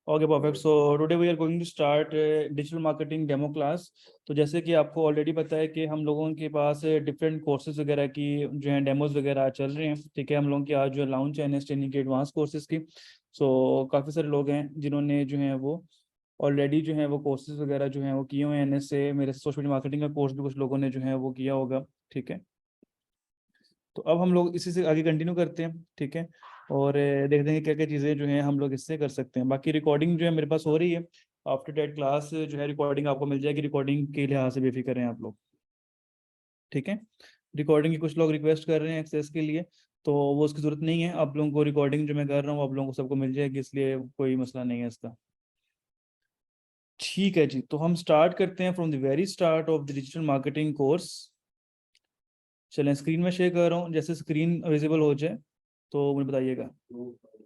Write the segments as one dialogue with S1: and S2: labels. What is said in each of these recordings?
S1: Okay perfect. So today we are going to start digital marketing demo class. तो जैसे कि आपको already पता है कि हम लोगों के पास डिफरेंट कोर्सेज वगैरह की जो है डेमोज वगैरह चल रहे हैं। ठीक है, हम लोगों की आज जो है लॉन्च है एनएस ट्रेनिंग के एडवांस कोर्सेज की। सो काफ़ी सारे लोग हैं जिन्होंने जो है वो ऑलरेडी जो है वो कोर्सेज वगैरह जो है वो किए हुए हैं एनएस से। मेरे सोशल मीडिया मार्केटिंग का कोर्स भी कुछ लोगों ने जो है वो किया होगा। ठीक है, तो अब हम लोग इसी से आगे कंटिन्यू करते हैं। ठीक है, और देखते हैं क्या क्या चीज़ें जो हैं हम लोग इससे कर सकते हैं। बाकी रिकॉर्डिंग जो है मेरे पास हो रही है। आफ्टर डेट क्लास जो है रिकॉर्डिंग आपको मिल जाएगी। रिकॉर्डिंग के लिहाज से बेफिक्र हैं आप लोग। ठीक है, रिकॉर्डिंग की कुछ लोग रिक्वेस्ट कर रहे हैं एक्सेस के लिए, तो वो उसकी ज़रूरत नहीं है। आप लोगों को रिकॉर्डिंग जो मैं कर रहा हूँ आप लोगों को सबको मिल जाएगी, इसलिए कोई मसला नहीं है इसका। ठीक है जी, तो हम स्टार्ट करते हैं from the very start of the digital marketing course. चलें, स्क्रीन में शेयर कर रहा हूँ, जैसे स्क्रीन विजिबल हो जाए तो मुझे बताइएगा।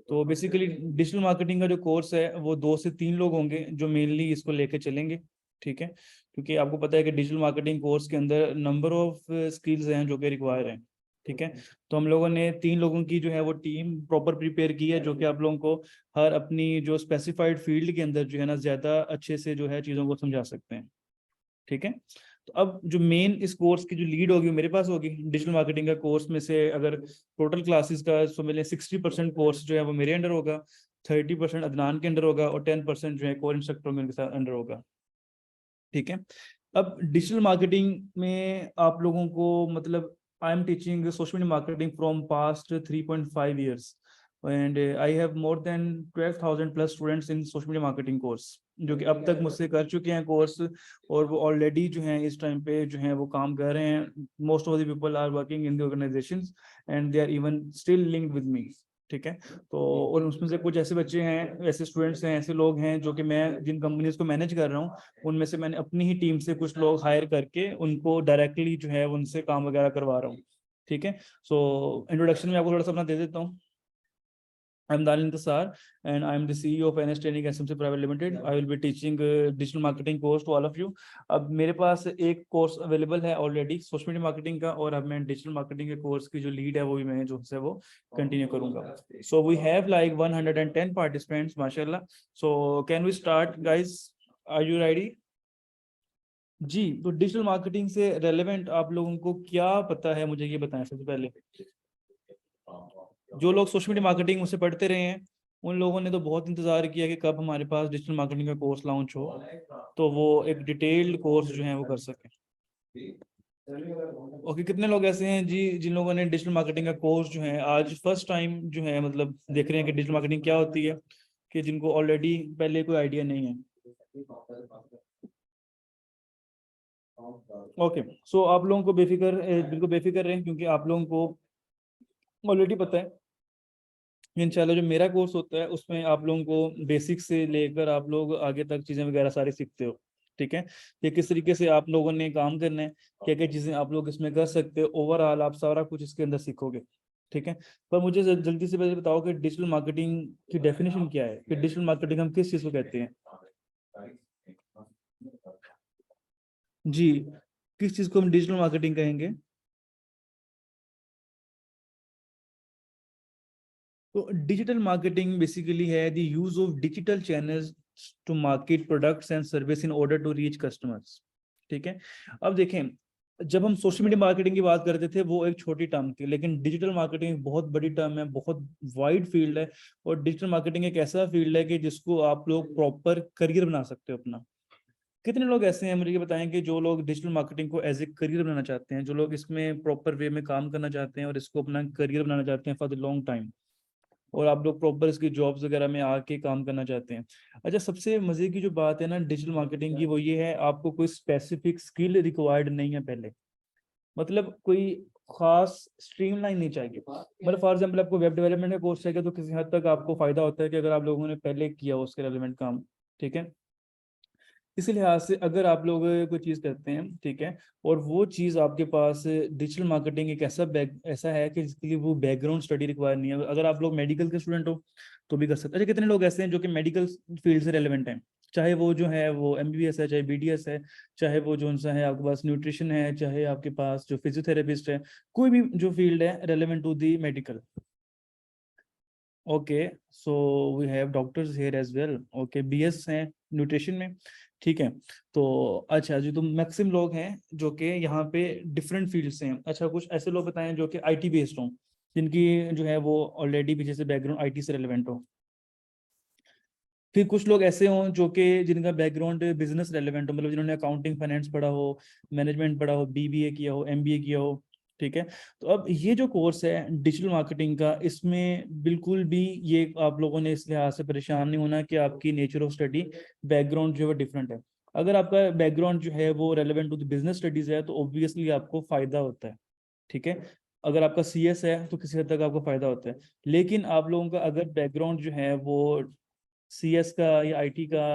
S1: तो बेसिकली डिजिटल मार्केटिंग का जो कोर्स है वो 2 से 3 लोग होंगे जो मेनली इसको लेके चलेंगे। ठीक है, क्योंकि आपको पता है कि डिजिटल मार्केटिंग कोर्स के अंदर नंबर ऑफ स्किल्स हैं जो कि रिक्वायर हैं। ठीक है, तो हम लोगों ने 3 लोगों की जो है वो टीम प्रॉपर प्रिपेयर की है, जो कि आप लोगों को हर अपनी जो स्पेसिफाइड फील्ड के अंदर जो है ना ज़्यादा अच्छे से जो है चीज़ों को समझा सकते हैं। ठीक है, तो अब जो मेन इस कोर्स की जो लीड होगी वो मेरे पास होगी। डिजिटल मार्केटिंग का कोर्स में से अगर टोटल क्लासेस का समझ लें 60% कोर्स जो है वो मेरे अंडर होगा, 30% अदनान के अंडर होगा और 10% जो है कोर इंस्ट्रक्टर में उनके साथ अंडर होगा। ठीक है, अब डिजिटल मार्केटिंग में आप लोगों को मतलब I am teaching social media marketing from past 3.5 years and I have more than 12,000 plus students in social media marketing course, जो कि अब तक मुझसे कर चुके हैं कोर्स, और वो ऑलरेडी जो है इस टाइम पे जो है वो काम कर रहे हैं। Most of the people are working in the organisations and they are even still linked with me. ठीक है, तो और उसमें से कुछ ऐसे बच्चे हैं, ऐसे स्टूडेंट्स हैं, ऐसे लोग हैं जो कि मैं जिन कंपनीज को मैनेज कर रहा हूँ उनमें से मैंने अपनी ही टीम से कुछ लोग हायर करके उनको डायरेक्टली जो है उनसे काम वगैरह करवा रहा हूँ। ठीक है, सो इंट्रोडक्शन में आपको थोड़ा सा अपना दे देता हूँ। I'm Dalin Intasar and I'm the CEO of NS Training SMC Private Limited. I will be teaching digital marketing course to all of you. अब मेरे पास एक कोर्स अवेलेबल है ऑलरेडी सोशल मीडिया मार्केटिंग का, और अब मैं डिजिटल मार्केटिंग के course की जो लीड है वो भी मैं जो है वो कंटिन्यू करूंगा। So we have like 110 participants माशाल्लाह। So can we start guys, are you ready? जी, तो डिजिटल मार्केटिंग से रेलेवेंट आप लोगों को क्या पता है मुझे ये बताएं सबसे पहले। जो लोग सोशल मीडिया मार्केटिंग मुझसे पढ़ते रहे हैं उन लोगों ने तो बहुत इंतजार किया कि कब हमारे पास डिजिटल मार्केटिंग का कोर्स लॉन्च हो, तो वो एक डिटेल्ड कोर्स जो है वो कर सकें। ओके, कितने लोग ऐसे हैं जी जिन लोगों ने डिजिटल मार्केटिंग का कोर्स जो है आज फर्स्ट टाइम जो है मतलब देख रहे हैं कि डिजिटल मार्केटिंग क्या होती है, कि जिनको ऑलरेडी पहले कोई आइडिया नहीं है? ओके, सो आप लोगों को बिल्कुल बेफिक्र रहें, क्योंकि आप लोगों को ऑलरेडी पता है इंशाल्लाह जो मेरा कोर्स होता है उसमें आप लोगों को बेसिक से लेकर आप लोग आगे तक चीज़ें वगैरह सारी सीखते हो। ठीक है, कि किस तरीके से आप लोगों ने काम करना है, क्या क्या चीज़ें आप लोग इसमें कर सकते हो, ओवरऑल आप सारा कुछ इसके अंदर सीखोगे। ठीक है, पर मुझे जल्दी से पहले बताओ कि डिजिटल मार्केटिंग की डेफिनेशन क्या है, कि डिजिटल मार्केटिंग हम किस चीज़ को कहते हैं? जी, किस चीज़ को हम डिजिटल मार्केटिंग कहेंगे? तो डिजिटल मार्केटिंग बेसिकली है the use of digital channels to market products and service in order to reach customers. ठीक है, अब देखें, जब हम सोशल मीडिया मार्केटिंग की बात करते थे वो एक छोटी टर्म थी, लेकिन डिजिटल मार्केटिंग एक बहुत बड़ी टर्म है, बहुत वाइड फील्ड है। और डिजिटल मार्केटिंग एक ऐसा फील्ड है कि जिसको आप लोग प्रॉपर करियर बना सकते हो अपना। कितने लोग ऐसे हैं मुझे ये बताएं कि जो लोग डिजिटल मार्केटिंग को एज ए करियर बनाना चाहते हैं, जो लोग इसमें प्रॉपर वे में काम करना चाहते हैं और इसको अपना करियर बनाना चाहते हैं फॉर द लॉन्ग टाइम, और आप लोग प्रॉपर इसकी जॉब्स वगैरह में आके काम करना चाहते हैं? अच्छा, सबसे मजे की जो बात है ना डिजिटल मार्केटिंग की वो ये है, आपको कोई स्पेसिफिक स्किल रिक्वायर्ड नहीं है पहले, मतलब कोई खास स्ट्रीमलाइन नहीं चाहिए। मतलब फॉर एग्जांपल आपको वेब डेवलपमेंट का कोर्स चाहिए तो किसी हद तक आपको फायदा होता है कि अगर आप लोगों ने पहले किया हो उसके रेलेवेंट काम। ठीक है, इसी लिहाज से अगर आप लोग कोई चीज़ करते हैं, ठीक है, और वो चीज़ आपके पास डिजिटल मार्केटिंग एक ऐसा है कि जिसके लिए वो बैकग्राउंड स्टडी रिक्वायर नहीं है। अगर आप लोग मेडिकल के स्टूडेंट हो तो भी कर सकते हैं। अच्छा, कितने लोग ऐसे हैं जो कि मेडिकल फील्ड से रेलिवेंट हैं, चाहे वो जो है वो एमबीबीएस है, चाहे बीडीएस है, चाहे वो जो सा है आपके पास न्यूट्रिशन है, चाहे आपके पास जो फिजियोथेरेपिस्ट है, कोई भी जो फील्ड है relevant to the medical. Okay, so we have doctors here as well. Okay, BS हैं न्यूट्रिशन में, ठीक है। तो अच्छा जी, तो मैक्सिमम लोग हैं जो कि यहाँ पे डिफरेंट फील्ड से हैं। अच्छा, कुछ ऐसे लोग बताएं जो कि आईटी बेस्ड हों, जिनकी जो है वो ऑलरेडी पीछे से बैकग्राउंड आईटी से रेलिवेंट हो। फिर कुछ लोग ऐसे हों जो कि जिनका बैकग्राउंड बिजनेस रेलेवेंट हो, मतलब जिन्होंने अकाउंटिंग फाइनेंस पढ़ा हो, मैनेजमेंट पढ़ा हो, बीबीए किया हो, एमबीए किया हो, ठीक है। तो अब ये जो कोर्स है डिजिटल मार्केटिंग का, इसमें बिल्कुल भी ये आप लोगों ने इस लिहाज से परेशान नहीं होना कि आपकी नेचर ऑफ स्टडी बैकग्राउंड जो है डिफरेंट है। अगर आपका बैकग्राउंड जो है वो relevant to the business studies है तो ऑब्वियसली आपको फायदा होता है, ठीक है। अगर आपका सीएस है तो किसी हद तक आपको फायदा होता है। लेकिन आप लोगों का अगर बैकग्राउंड जो है वो सीएस का या आईटी का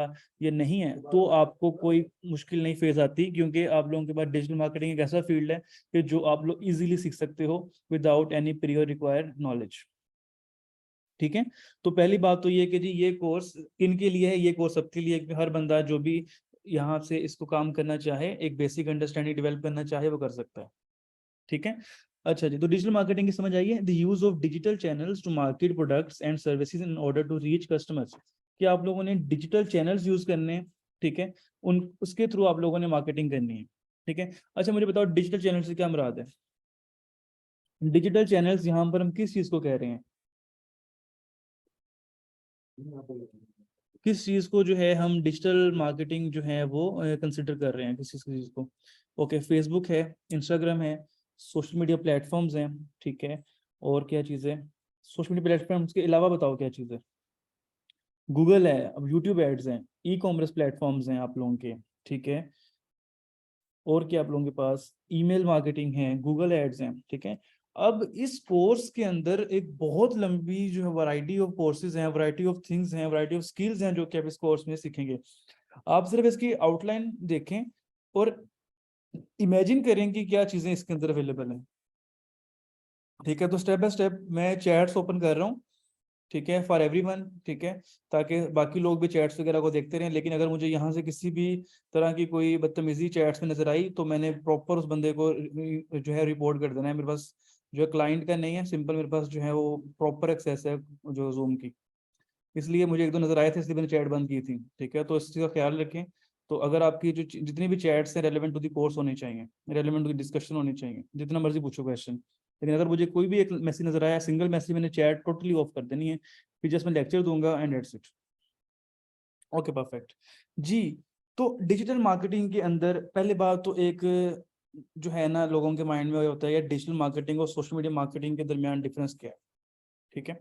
S1: ये नहीं है तो आपको कोई मुश्किल नहीं फेस आती, क्योंकि आप लोगों के पास डिजिटल मार्केटिंग एक ऐसा फील्ड है कि जो आप लोग इजीली सीख सकते हो without any prior required knowledge, ठीक है। तो पहली बात तो ये कि जी ये कोर्स किन के लिए है, ये कोर्स सबके लिए है कि हर बंदा जो भी यहाँ से इसको काम करना चाहे, एक बेसिक अंडरस्टैंडिंग डेवलप करना चाहे, वो कर सकता है, ठीक है। अच्छा जी, तो डिजिटल मार्केटिंग की समझ आई है। The use of digital channels to market products and services in order to reach customers, कि आप लोगों ने डिजिटल चैनल्स यूज करने हैं, ठीक है, उन उसके थ्रू आप लोगों ने मार्केटिंग करनी है, ठीक है। अच्छा, मुझे बताओ डिजिटल चैनल से क्या मुराद है? डिजिटल चैनल्स यहाँ पर हम किस चीज को कह रहे हैं, किस चीज को जो है हम डिजिटल मार्केटिंग जो है वो कंसिडर कर रहे हैं, किस चीज को? ओके, फेसबुक है, इंस्टाग्राम है, सोशल मीडिया प्लेटफॉर्म्स हैं, ठीक है। और क्या चीज़ है? सोशल मीडिया प्लेटफॉर्म्स के अलावा बताओ क्या चीज़ है? गूगल है, अब यूट्यूब एड्स हैं, ई कॉमर्स प्लेटफॉर्म्स हैं आप लोगों के, ठीक है। और क्या आप लोगों के पास? ईमेल मार्केटिंग है, गूगल एड्स हैं, ठीक है। अब इस कोर्स के अंदर एक बहुत लंबी जो है वैरायटी ऑफ कोर्सेज हैं, वैरायटी ऑफ थिंग्स हैं, वैरायटी ऑफ स्किल्स हैं जो कि आप इस कोर्स में सीखेंगे। आप सिर्फ इसकी आउटलाइन देखें और इमेजिन करें कि क्या चीज़ें इसके अंदर अवेलेबल हैं, ठीक है। तो स्टेप बाय स्टेप मैं चैट्स ओपन कर रहा हूँ, ठीक है, फॉर एवरीवन, ठीक है, ताकि बाकी लोग भी चैट्स वगैरह को देखते रहें। लेकिन अगर मुझे यहाँ से किसी भी तरह की कोई बदतमीजी चैट्स में नजर आई तो मैंने प्रॉपर उस बंदे को जो है रिपोर्ट कर देना है। मेरे पास जो है क्लाइंट का नहीं है, सिंपल मेरे पास जो है वो प्रॉपर एक्सेस है जो जूम की, इसलिए मुझे एक दो नजर आए थे, इसलिए मैंने चैट बंद की थी, ठीक है। तो इस चीज़ का ख्याल रखें। तो अगर आपकी जो जितनी भी चैट्स हैं रेलेवेंट टू द कोर्स होनी चाहिए, रेलेवेंट टू द डिस्कशन होनी चाहिए, जितना मर्जी पूछो क्वेश्चन। लेकिन अगर मुझे कोई भी एक मैसेज नजर आया, सिंगल मैसेज, मैंने चैट टोटली ऑफ कर देनी है, फिर जस्ट मैं लेक्चर दूंगा and that's it. Okay, perfect जी। तो डिजिटल मार्केटिंग के अंदर पहले बात तो एक जो है ना लोगों के माइंड में होता है, या डिजिटल मार्केटिंग और सोशल मीडिया मार्केटिंग के दरमियान डिफरेंस क्या है, ठीक है।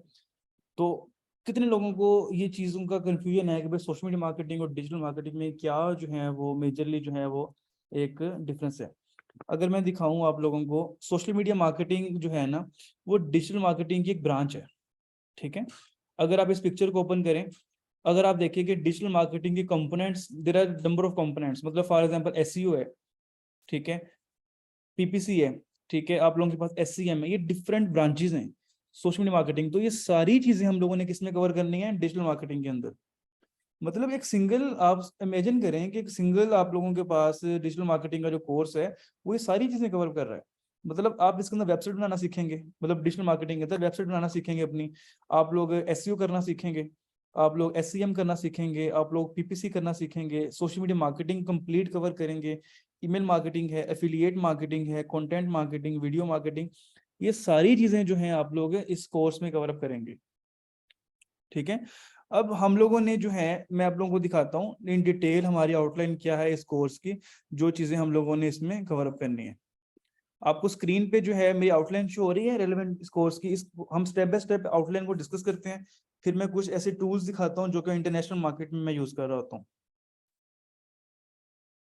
S1: तो कितने लोगों को ये चीज़ों का कंफ्यूजन है कि भाई सोशल मीडिया मार्केटिंग और डिजिटल मार्केटिंग में क्या जो है वो मेजरली जो है वो एक डिफरेंस है। अगर मैं दिखाऊं आप लोगों को, सोशल मीडिया मार्केटिंग जो है ना वो डिजिटल मार्केटिंग की एक ब्रांच है, ठीक है। अगर आप इस पिक्चर को ओपन करें, अगर आप देखिए कि डिजिटल मार्केटिंग के components, there are number of components, मतलब फॉर एग्जांपल एसईओ है, ठीक है, पीपीसी है, ठीक है, आप लोगों के पास एससीएम है, ये डिफरेंट ब्रांचेस हैं सोशल मीडिया मार्केटिंग। तो ये सारी चीजें हम लोगों ने किसमें कवर करनी है? डिजिटल मार्केटिंग के अंदर। मतलब एक सिंगल, आप इमेजिन करें कि एक सिंगल आप लोगों के पास डिजिटल मार्केटिंग का जो कोर्स है वो ये सारी चीजें कवर कर रहा है। मतलब आप इसके अंदर वेबसाइट बनाना सीखेंगे, मतलब डिजिटल मार्केटिंग के अंदर वेबसाइट बनाना सीखेंगे अपनी, आप लोग एसईओ करना सीखेंगे, आप लोग एससीएम करना सीखेंगे, आप लोग पीपीसी करना सीखेंगे, social media marketing complete cover करेंगे, ईमेल मार्केटिंग है, एफिलिएट मार्केटिंग है, कंटेंट मार्केटिंग, वीडियो मार्केटिंग, ये सारी चीजें जो हैं आप लोग इस कोर्स में कवर अप करेंगे, ठीक है। अब हम लोगों ने जो है, मैं आप लोगों को दिखाता हूँ इन डिटेल हमारी आउटलाइन क्या है इस कोर्स की, जो चीजें हम लोगों ने इसमें कवर अप करनी है। आपको स्क्रीन पे जो है मेरी आउटलाइन शो हो रही है रेलेवेंट इस कोर्स की। इस हम स्टेप बाय स्टेप आउटलाइन को डिस्कस करते हैं, फिर मैं कुछ ऐसे टूल्स दिखाता हूँ जो कि इंटरनेशनल मार्केट में मैं यूज कर रहा होता हूँ।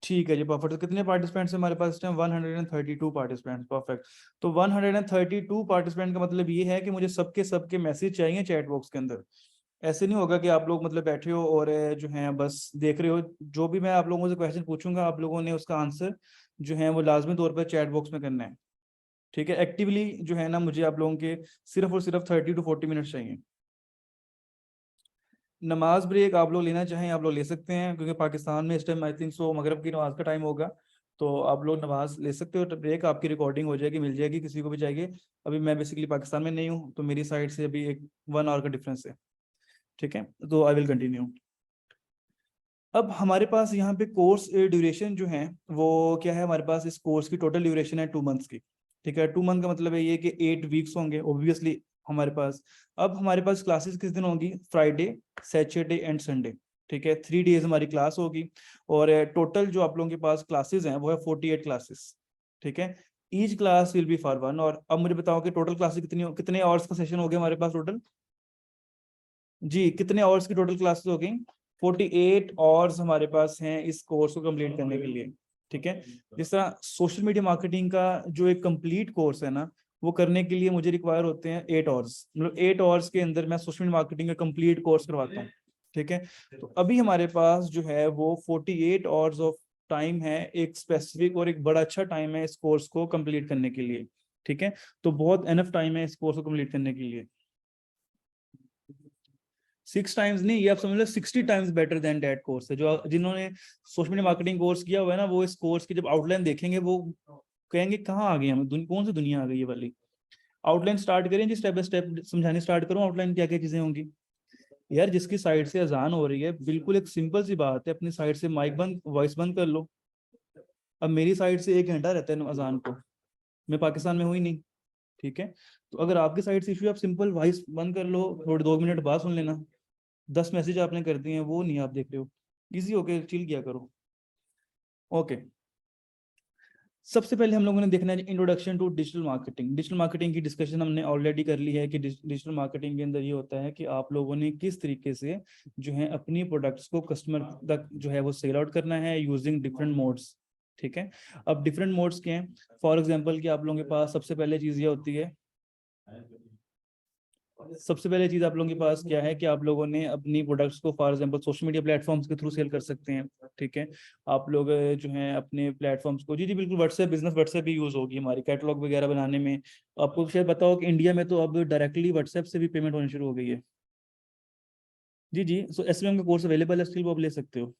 S1: ठीक है जी, परफेक्ट। तो कितने पार्टिसिपेंट्स हैं हमारे पास इस टाइम? 132 participants, perfect. तो 132 पार्टिसिपेंट का मतलब ये है कि मुझे सबके सबके मैसेज चाहिए चैट बॉक्स के अंदर। ऐसे नहीं होगा कि आप लोग मतलब बैठे हो और जो है बस देख रहे हो। जो भी मैं आप लोगों से क्वेश्चन पूछूंगा आप लोगों ने उसका आंसर जो है वो लाजमी तौर पर चैट बॉक्स में करना है, ठीक है। एक्टिवली जो है ना मुझे आप लोगों के सिर्फ और सिर्फ 30 to 40 मिनट चाहिए। नमाज ब्रेक आप लोग लेना चाहें आप लोग ले सकते हैं, क्योंकि पाकिस्तान में इस टाइम आई थिंक सो मगरिब की नमाज का टाइम होगा। तो आप लोग नमाज ले सकते हो, ब्रेक आपकी रिकॉर्डिंग हो जाएगी, मिल जाएगी, किसी को भी चाहिए। अभी मैं बेसिकली पाकिस्तान में नहीं हूँ, तो मेरी साइड से अभी एक 1 आवर का डिफरेंस है। ठीक है, तो आई विल कंटिन्यू। अब हमारे पास यहाँ पे कोर्स ड्यूरेशन जो है वो क्या है, हमारे पास इस कोर्स की टोटल ड्यूरेशन है 2 मंथ्स की। ठीक है, 2 मंथ का मतलब है ये कि 8 वीक्स होंगे ऑब्वियसली हमारे पास। अब हमारे पास क्लासेस किस दिन होंगी, फ्राइडे, सैटरडे एंड संडे। ठीक है, 3 डेज हमारी क्लास होगी। और टोटल जो आप लोगों के पास क्लासेस हैं वो है 48 क्लासेस। ठीक है, each class will be for 1। और अब मुझे बताओ कि टोटल क्लासेस कितने आवर्स का सेशन हो गया हमारे पास टोटल। जी, कितने आवर्स की टोटल क्लासेस हो गई, 48 आवर्स हमारे पास हैं इस कोर्स को कंप्लीट करने के लिए। ठीक है, जिस तरह सोशल मीडिया मार्केटिंग का जो एक कंप्लीट कोर्स है ना, वो करने के लिए मुझे रिक्वायर होते हैं 8 आवर्स, मतलब 8 आवर्स के अंदर मैं सोशल मीडिया मार्केटिंग का कंप्लीट कोर्स करवाता हूँ। ठीक है, तो अभी हमारे पास जो है वो 48 आवर्स ऑफ टाइम है, एक स्पेसिफिक और एक बड़ा अच्छा टाइम है इस कोर्स को कंप्लीट करने के लिए। ठीक है, तो बहुत एनफ टाइम है इस कोर्स को कंप्लीट करने के लिए। 6 टाइम्स नहीं, ये आप समझ लो 60 times better than that course है। जो जिन्होंने सोशल मीडिया मार्केटिंग कोर्स किया हुआ है ना, वो इस कोर्स की जब आउटलाइन देखेंगे वो कहेंगे कहाँ आ गई हम, कौन सी दुनिया आ गई ये वाली। आउटलाइन स्टार्ट करें जी, स्टेप बाय स्टेप समझानी स्टार्ट करूँ आउटलाइन क्या क्या चीजें होंगी। यार, जिसकी साइड से अजान हो रही है, बिल्कुल एक सिंपल सी बात है, अपनी साइड से माइक बंद, वॉइस बंद कर लो। अब मेरी साइड से 1 घंटा रहता है अजान को, मैं पाकिस्तान में हूँ ही नहीं। ठीक है, तो अगर आपकी साइड से इशू, आप सिंपल वॉइस बंद कर लो, थोड़ी 2 मिनट बाद सुन लेना। 10 मैसेज आपने कर दिए हैं, वो नहीं आप देख रहे हो, इजी होके चिल किया करो। ओके, सबसे पहले हम लोगों ने देखना है introduction to digital marketing. Digital marketing की डिस्कशन हमने ऑलरेडी कर ली है कि डिजिटल मार्केटिंग के अंदर ये होता है कि आप लोगों ने किस तरीके से जो है अपनी प्रोडक्ट्स को कस्टमर तक जो है वो सेल आउट करना है यूजिंग डिफरेंट मोड्स। ठीक है, अब डिफरेंट मोड्स क्या हैं, फॉर एग्जांपल कि आप लोगों के पास सबसे पहले चीज़ ये होती है, सबसे पहले चीज आप लोगों के पास क्या है कि आप लोगों ने अपनी प्रोडक्ट्स को for example social media platforms के थ्रू सेल कर सकते हैं। ठीक है, आप लोग जो हैं अपने प्लेटफॉर्म्स को, जी जी बिल्कुल, व्हाट्सएप बिजनेस, व्हाट्सएप भी यूज होगी हमारी कैटलॉग वगैरह बनाने में। आपको शायद पता हो कि इंडिया में तो अब डायरेक्टली व्हाट्सएप से भी पेमेंट होनी शुरू हो गई है। जी जी, सो एसवीएम का कोर्स अवेलेबल है स्टिल, वो आप ले सकते हो।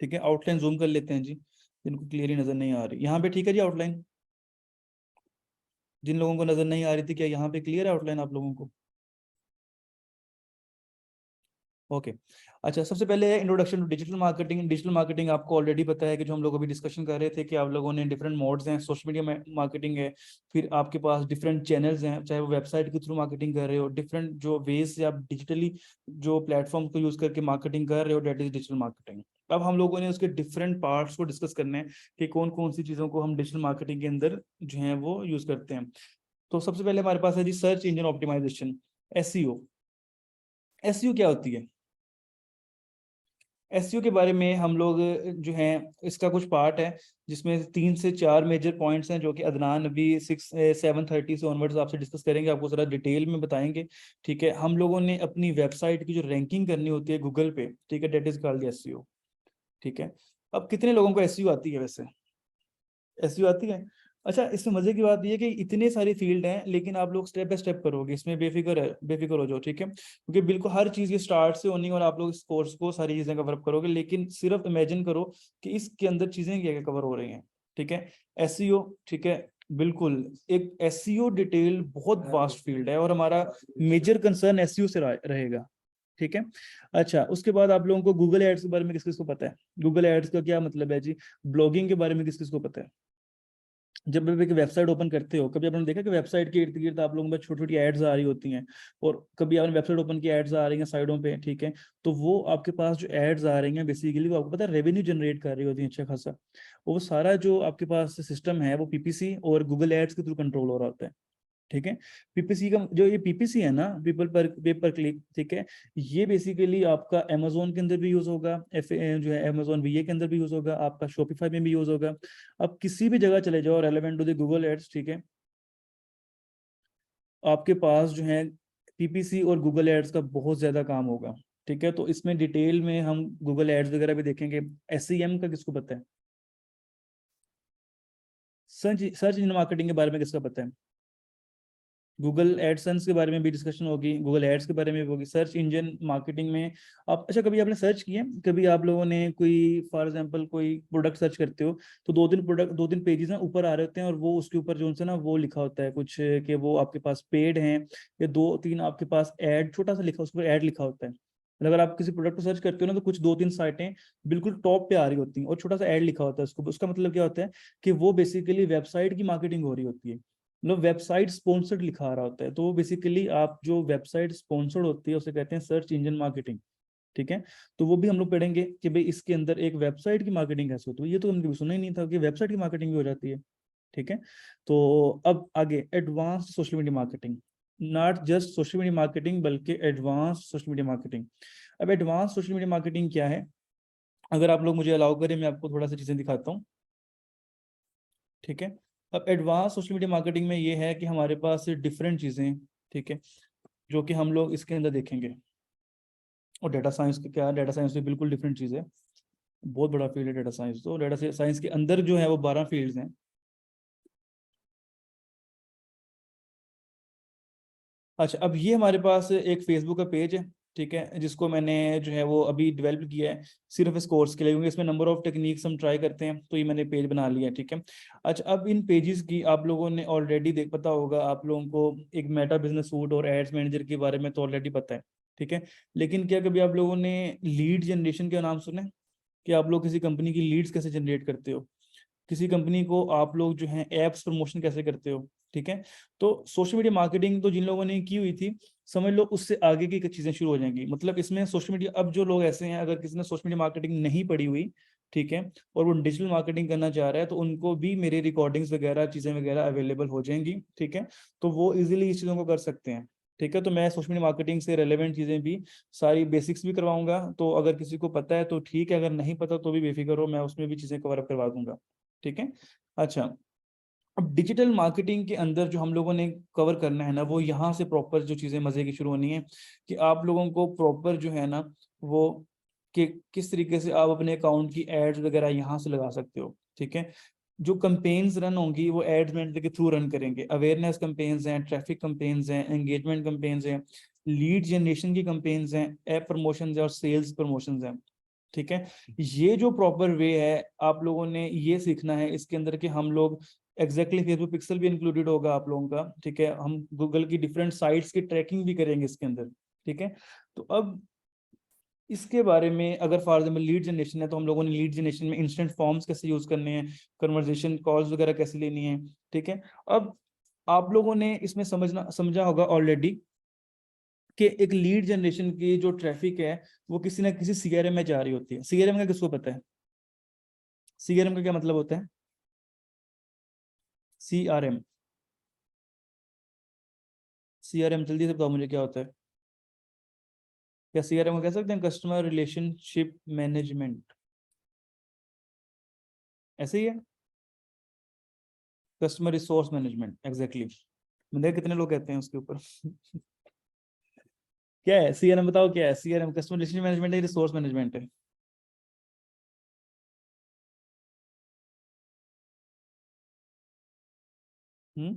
S1: ठीक है, आउटलाइन जूम कर लेते हैं जी, जिनको क्लियरली नजर नहीं आ रही यहाँ पे। ठीक है जी, आउटलाइन जिन लोगों को नजर नहीं आ रही थी, क्या यहाँ पे क्लियर है आउटलाइन आप लोगों को। ओके, अच्छा, सबसे पहले है introduction to digital marketing. Digital marketing आपको ऑलरेडी पता है कि जो हम लोग अभी डिस्कशन कर रहे थे कि आप लोगों ने डिफरेंट मोड्स हैं, सोशल मीडिया मार्केटिंग है, फिर आपके पास डिफरेंट चैनल्स हैं, चाहे वो वेबसाइट के थ्रू मार्केटिंग कर रहे हो, डिफरेंट जो वेज से आप डिजिटली जो प्लेटफॉर्म को यूज करके मार्केटिंग कर रहे हो, डेट इज डिजिटल मार्केटिंग। अब हम लोगों ने उसके डिफरेंट पार्ट्स को डिस्कस करने हैं कि कौन कौन सी चीज़ों को हम डिजिटल मार्केटिंग के अंदर जो है वो यूज करते हैं। तो सबसे पहले हमारे पास है जी search engine optimisation, SEO. SEO क्या होती है, एसईओ के बारे में हम लोग जो हैं इसका कुछ पार्ट है जिसमें 3 से 4 मेजर पॉइंट्स हैं, जो कि अदनान अभी 7:30 से ऑनवर्ड्स आपसे डिस्कस करेंगे, आपको जरा डिटेल में बताएंगे। ठीक है, हम लोगों ने अपनी वेबसाइट की जो रैंकिंग करनी होती है गूगल पे, ठीक है, डेट इज कॉल्ड एसईओ। ठीक है, अब कितने लोगों को एसईओ आती है वैसे, एसईओ आती है। अच्छा, इसमें मजे की बात यह है कि इतने सारी फील्ड हैं, लेकिन आप लोग स्टेप बाय स्टेप करोगे, इसमें बेफिक्र है, बेफिक्र हो जाओ। ठीक है, क्योंकि बिल्कुल हर चीज ये स्टार्ट से होनी है और आप लोग इस कोर्स को सारी चीजें कवर अप करोगे, लेकिन सिर्फ इमेजिन करो कि इसके अंदर चीजें क्या क्या कवर हो रही हैं। ठीक है, एसईओ, ठीक है, बिल्कुल एक एसईओ डिटेल बहुत वास्ट फील्ड है और हमारा मेजर कंसर्न एसईओ से रहेगा। ठीक है, अच्छा, उसके बाद आप लोगों को गूगल एड्स के बारे में किस किस को पता है, गूगल एड्स का क्या मतलब है जी, ब्लॉगिंग के बारे में किस किस को पता है। जब आप एक वेबसाइट ओपन करते हो, कभी आपने देखा कि वेबसाइट के इर्द गिर्द आप लोगों में छोटी छोटी एड्स आ रही होती हैं, और कभी आपने वेबसाइट ओपन की एड्स आ रही हैं साइडों पे। ठीक है, तो वो आपके पास जो एड्स आ रही हैं बेसिकली वो आपको पता है रेवेन्यू जनरेट कर रही होती है अच्छा खासा। वो सारा जो आपके पास सिस्टम है वो पीपीसी और गूगल एड्स के थ्रू कंट्रोल हो रहा होता है। ठीक है, पीपीसी का जो ये पीपीसी है ना, पीपल पर पे पर क्लिक, ठीक है, ये बेसिकली आपका अमेजोन के अंदर भी यूज होगा, जो है अमेजोन वीए के अंदर भी यूज होगा, आपका शॉपिफाई में भी यूज होगा। अब किसी भी जगह चले जाओ relevant to the Google ads, ठीक है, आपके पास जो है पीपीसी और गूगल एड्स का बहुत ज्यादा काम होगा। ठीक है, तो इसमें डिटेल में हम गूगल एड्स वगैरह भी देखेंगे। एसईएम का किसको पता है, सर्च सर्च इंजन मार्केटिंग के बारे में किसका पता है। गूगल एडसेंस के बारे में भी डिस्कशन होगी, गूगल एड्स के बारे में भी होगी, सर्च इंजन मार्केटिंग में आप, अच्छा कभी आपने सर्च किया, कभी आप लोगों ने कोई फॉर एग्जांपल कोई प्रोडक्ट सर्च करते हो तो दो तीन पेजेस ना ऊपर आ रहे होते हैं और वो उसके ऊपर जो उनसे ना वो लिखा होता है कुछ कि वो आपके पास पेड हैं, या दो तीन आपके पास ऐड छोटा सा लिखा, उसके ऊपर ऐड लिखा होता है। मतलब अगर आप किसी प्रोडक्ट को सर्च करते हो ना तो कुछ दो तीन साइटें बिल्कुल टॉप पे आ रही होती हैं और छोटा सा ऐड लिखा होता है उसको, उसका मतलब क्या होता है कि वो बेसिकली वेबसाइट की मार्केटिंग हो रही होती है, मतलब वेबसाइट स्पॉन्सर्ड लिखा आ रहा होता है। तो बेसिकली आप जो वेबसाइट स्पॉन्सर्ड होती है उसे कहते हैं सर्च इंजन मार्केटिंग। ठीक है, तो वो भी हम लोग पढ़ेंगे कि भाई इसके अंदर एक वेबसाइट की मार्केटिंग कैसे होती है, ये तो हमने कभी सुना ही नहीं था कि वेबसाइट की मार्केटिंग भी हो जाती है। ठीक है, तो अब आगे advance social media marketing, not just social media marketing बल्कि एडवांस सोशल मीडिया मार्केटिंग। अब एडवांस सोशल मीडिया मार्केटिंग क्या है, अगर आप लोग मुझे अलाउ करें मैं आपको थोड़ा सा चीजें दिखाता हूँ। ठीक है, अब एडवांस सोशल मीडिया मार्केटिंग में ये है कि हमारे पास डिफरेंट चीज़ें, ठीक है, जो कि हम लोग इसके अंदर देखेंगे। और डेटा साइंस का क्या है, डेटा साइंस भी बिल्कुल डिफरेंट चीज़ है, बहुत बड़ा फील्ड है डेटा साइंस। तो डेटा साइंस के अंदर जो है वो 12 फील्ड्स हैं। अच्छा, अब ये हमारे पास एक फेसबुक का पेज है, ठीक है, जिसको मैंने जो है वो अभी डेवलप किया है सिर्फ इस कोर्स के लिए, क्योंकि इसमें नंबर ऑफ टेक्निक्स हम ट्राई करते हैं, तो ये मैंने पेज बना लिया है। ठीक है, अच्छा अब इन पेजेस की आप लोगों ने ऑलरेडी देख पता होगा, आप लोगों को एक मेटा बिजनेस सूट और एड्स मैनेजर के बारे में तो ऑलरेडी पता है। ठीक है, लेकिन क्या कभी आप लोगों ने लीड जनरेशन का नाम सुना है, कि आप लोग किसी कंपनी की लीड्स कैसे जनरेट करते हो, किसी कंपनी को आप लोग जो है एप्स प्रमोशन कैसे करते हो। ठीक है, तो सोशल मीडिया मार्केटिंग तो जिन लोगों ने की हुई थी, समझ लो उससे आगे की चीजें शुरू हो जाएंगी। मतलब इसमें सोशल मीडिया, अब जो लोग ऐसे हैं अगर किसी ने सोशल मीडिया मार्केटिंग नहीं पढ़ी हुई, ठीक है, और वो डिजिटल मार्केटिंग करना चाह रहा है, तो उनको भी मेरे रिकॉर्डिंग्स वगैरह चीजें वगैरह अवेलेबल हो जाएंगी। ठीक है, तो वो इजीली इस चीजों को कर सकते हैं। ठीक है, तो मैं सोशल मीडिया मार्केटिंग से रेलेवेंट चीजें भी, सारी बेसिक्स भी करवाऊंगा, तो अगर किसी को पता है तो ठीक है, अगर नहीं पता तो भी बेफिक्र हो, मैं उसमें भी चीजें कवर अप करवा दूंगा। ठीक है, अच्छा अब डिजिटल मार्केटिंग के अंदर जो हम लोगों ने कवर करना है ना, वो यहाँ से प्रॉपर जो चीज़ें मज़े की शुरू होनी है, कि आप लोगों को प्रॉपर जो है ना वो, कि किस तरीके से आप अपने अकाउंट की एड्स वगैरह यहाँ से लगा सकते हो। ठीक है, जो कंपेन्स रन होंगी वो एड्स मैनेजर के थ्रू रन करेंगे, अवेयरनेस कंपेन्स हैं, ट्रैफिक कंपेन्स हैं, एंगेजमेंट कंपेन्स हैं, लीड जनरेशन की कंपेन्स हैं, ऐप प्रमोशन है और सेल्स प्रमोशन हैं। ठीक है, ये जो प्रॉपर वे है आप लोगों ने ये सीखना है इसके अंदर, कि हम लोग एग्जैक्टली फेसबुक पिक्सल भी इंक्लूडेड होगा आप लोगों का। ठीक है, हम गूगल की डिफरेंट साइट्स की ट्रैकिंग भी करेंगे इसके अंदर। ठीक है, तो अब इसके बारे में अगर फॉर एग्जाम्पल लीड जनरेशन है, तो हम लोगों ने लीड जनरेशन में इंस्टेंट फॉर्म्स कैसे यूज करने हैं, कन्वर्जेशन कॉल्स वगैरह कैसे लेनी है। ठीक है, अब आप लोगों ने इसमें समझा होगा ऑलरेडी कि एक लीड जनरेशन की जो ट्रैफिक है वो किसी ना किसी सीआरएम में जा रही होती है। सीआरएम का किसको पता है, सीआरएम का क्या मतलब होता है, सीआरएम, सीआरएम जल्दी से बताओ मुझे क्या होता है। क्या सीआरएम को कह सकते हैं कस्टमर रिलेशनशिप मैनेजमेंट, ऐसे ही है, कस्टमर रिसोर्स मैनेजमेंट एग्जैक्टली। मतलब कितने लोग कहते हैं उसके ऊपर क्या है सीआरएम, बताओ क्या है सीआरएम, कस्टमर रिलेशनशिप मैनेजमेंट है, रिसोर्स मैनेजमेंट है। हम्म,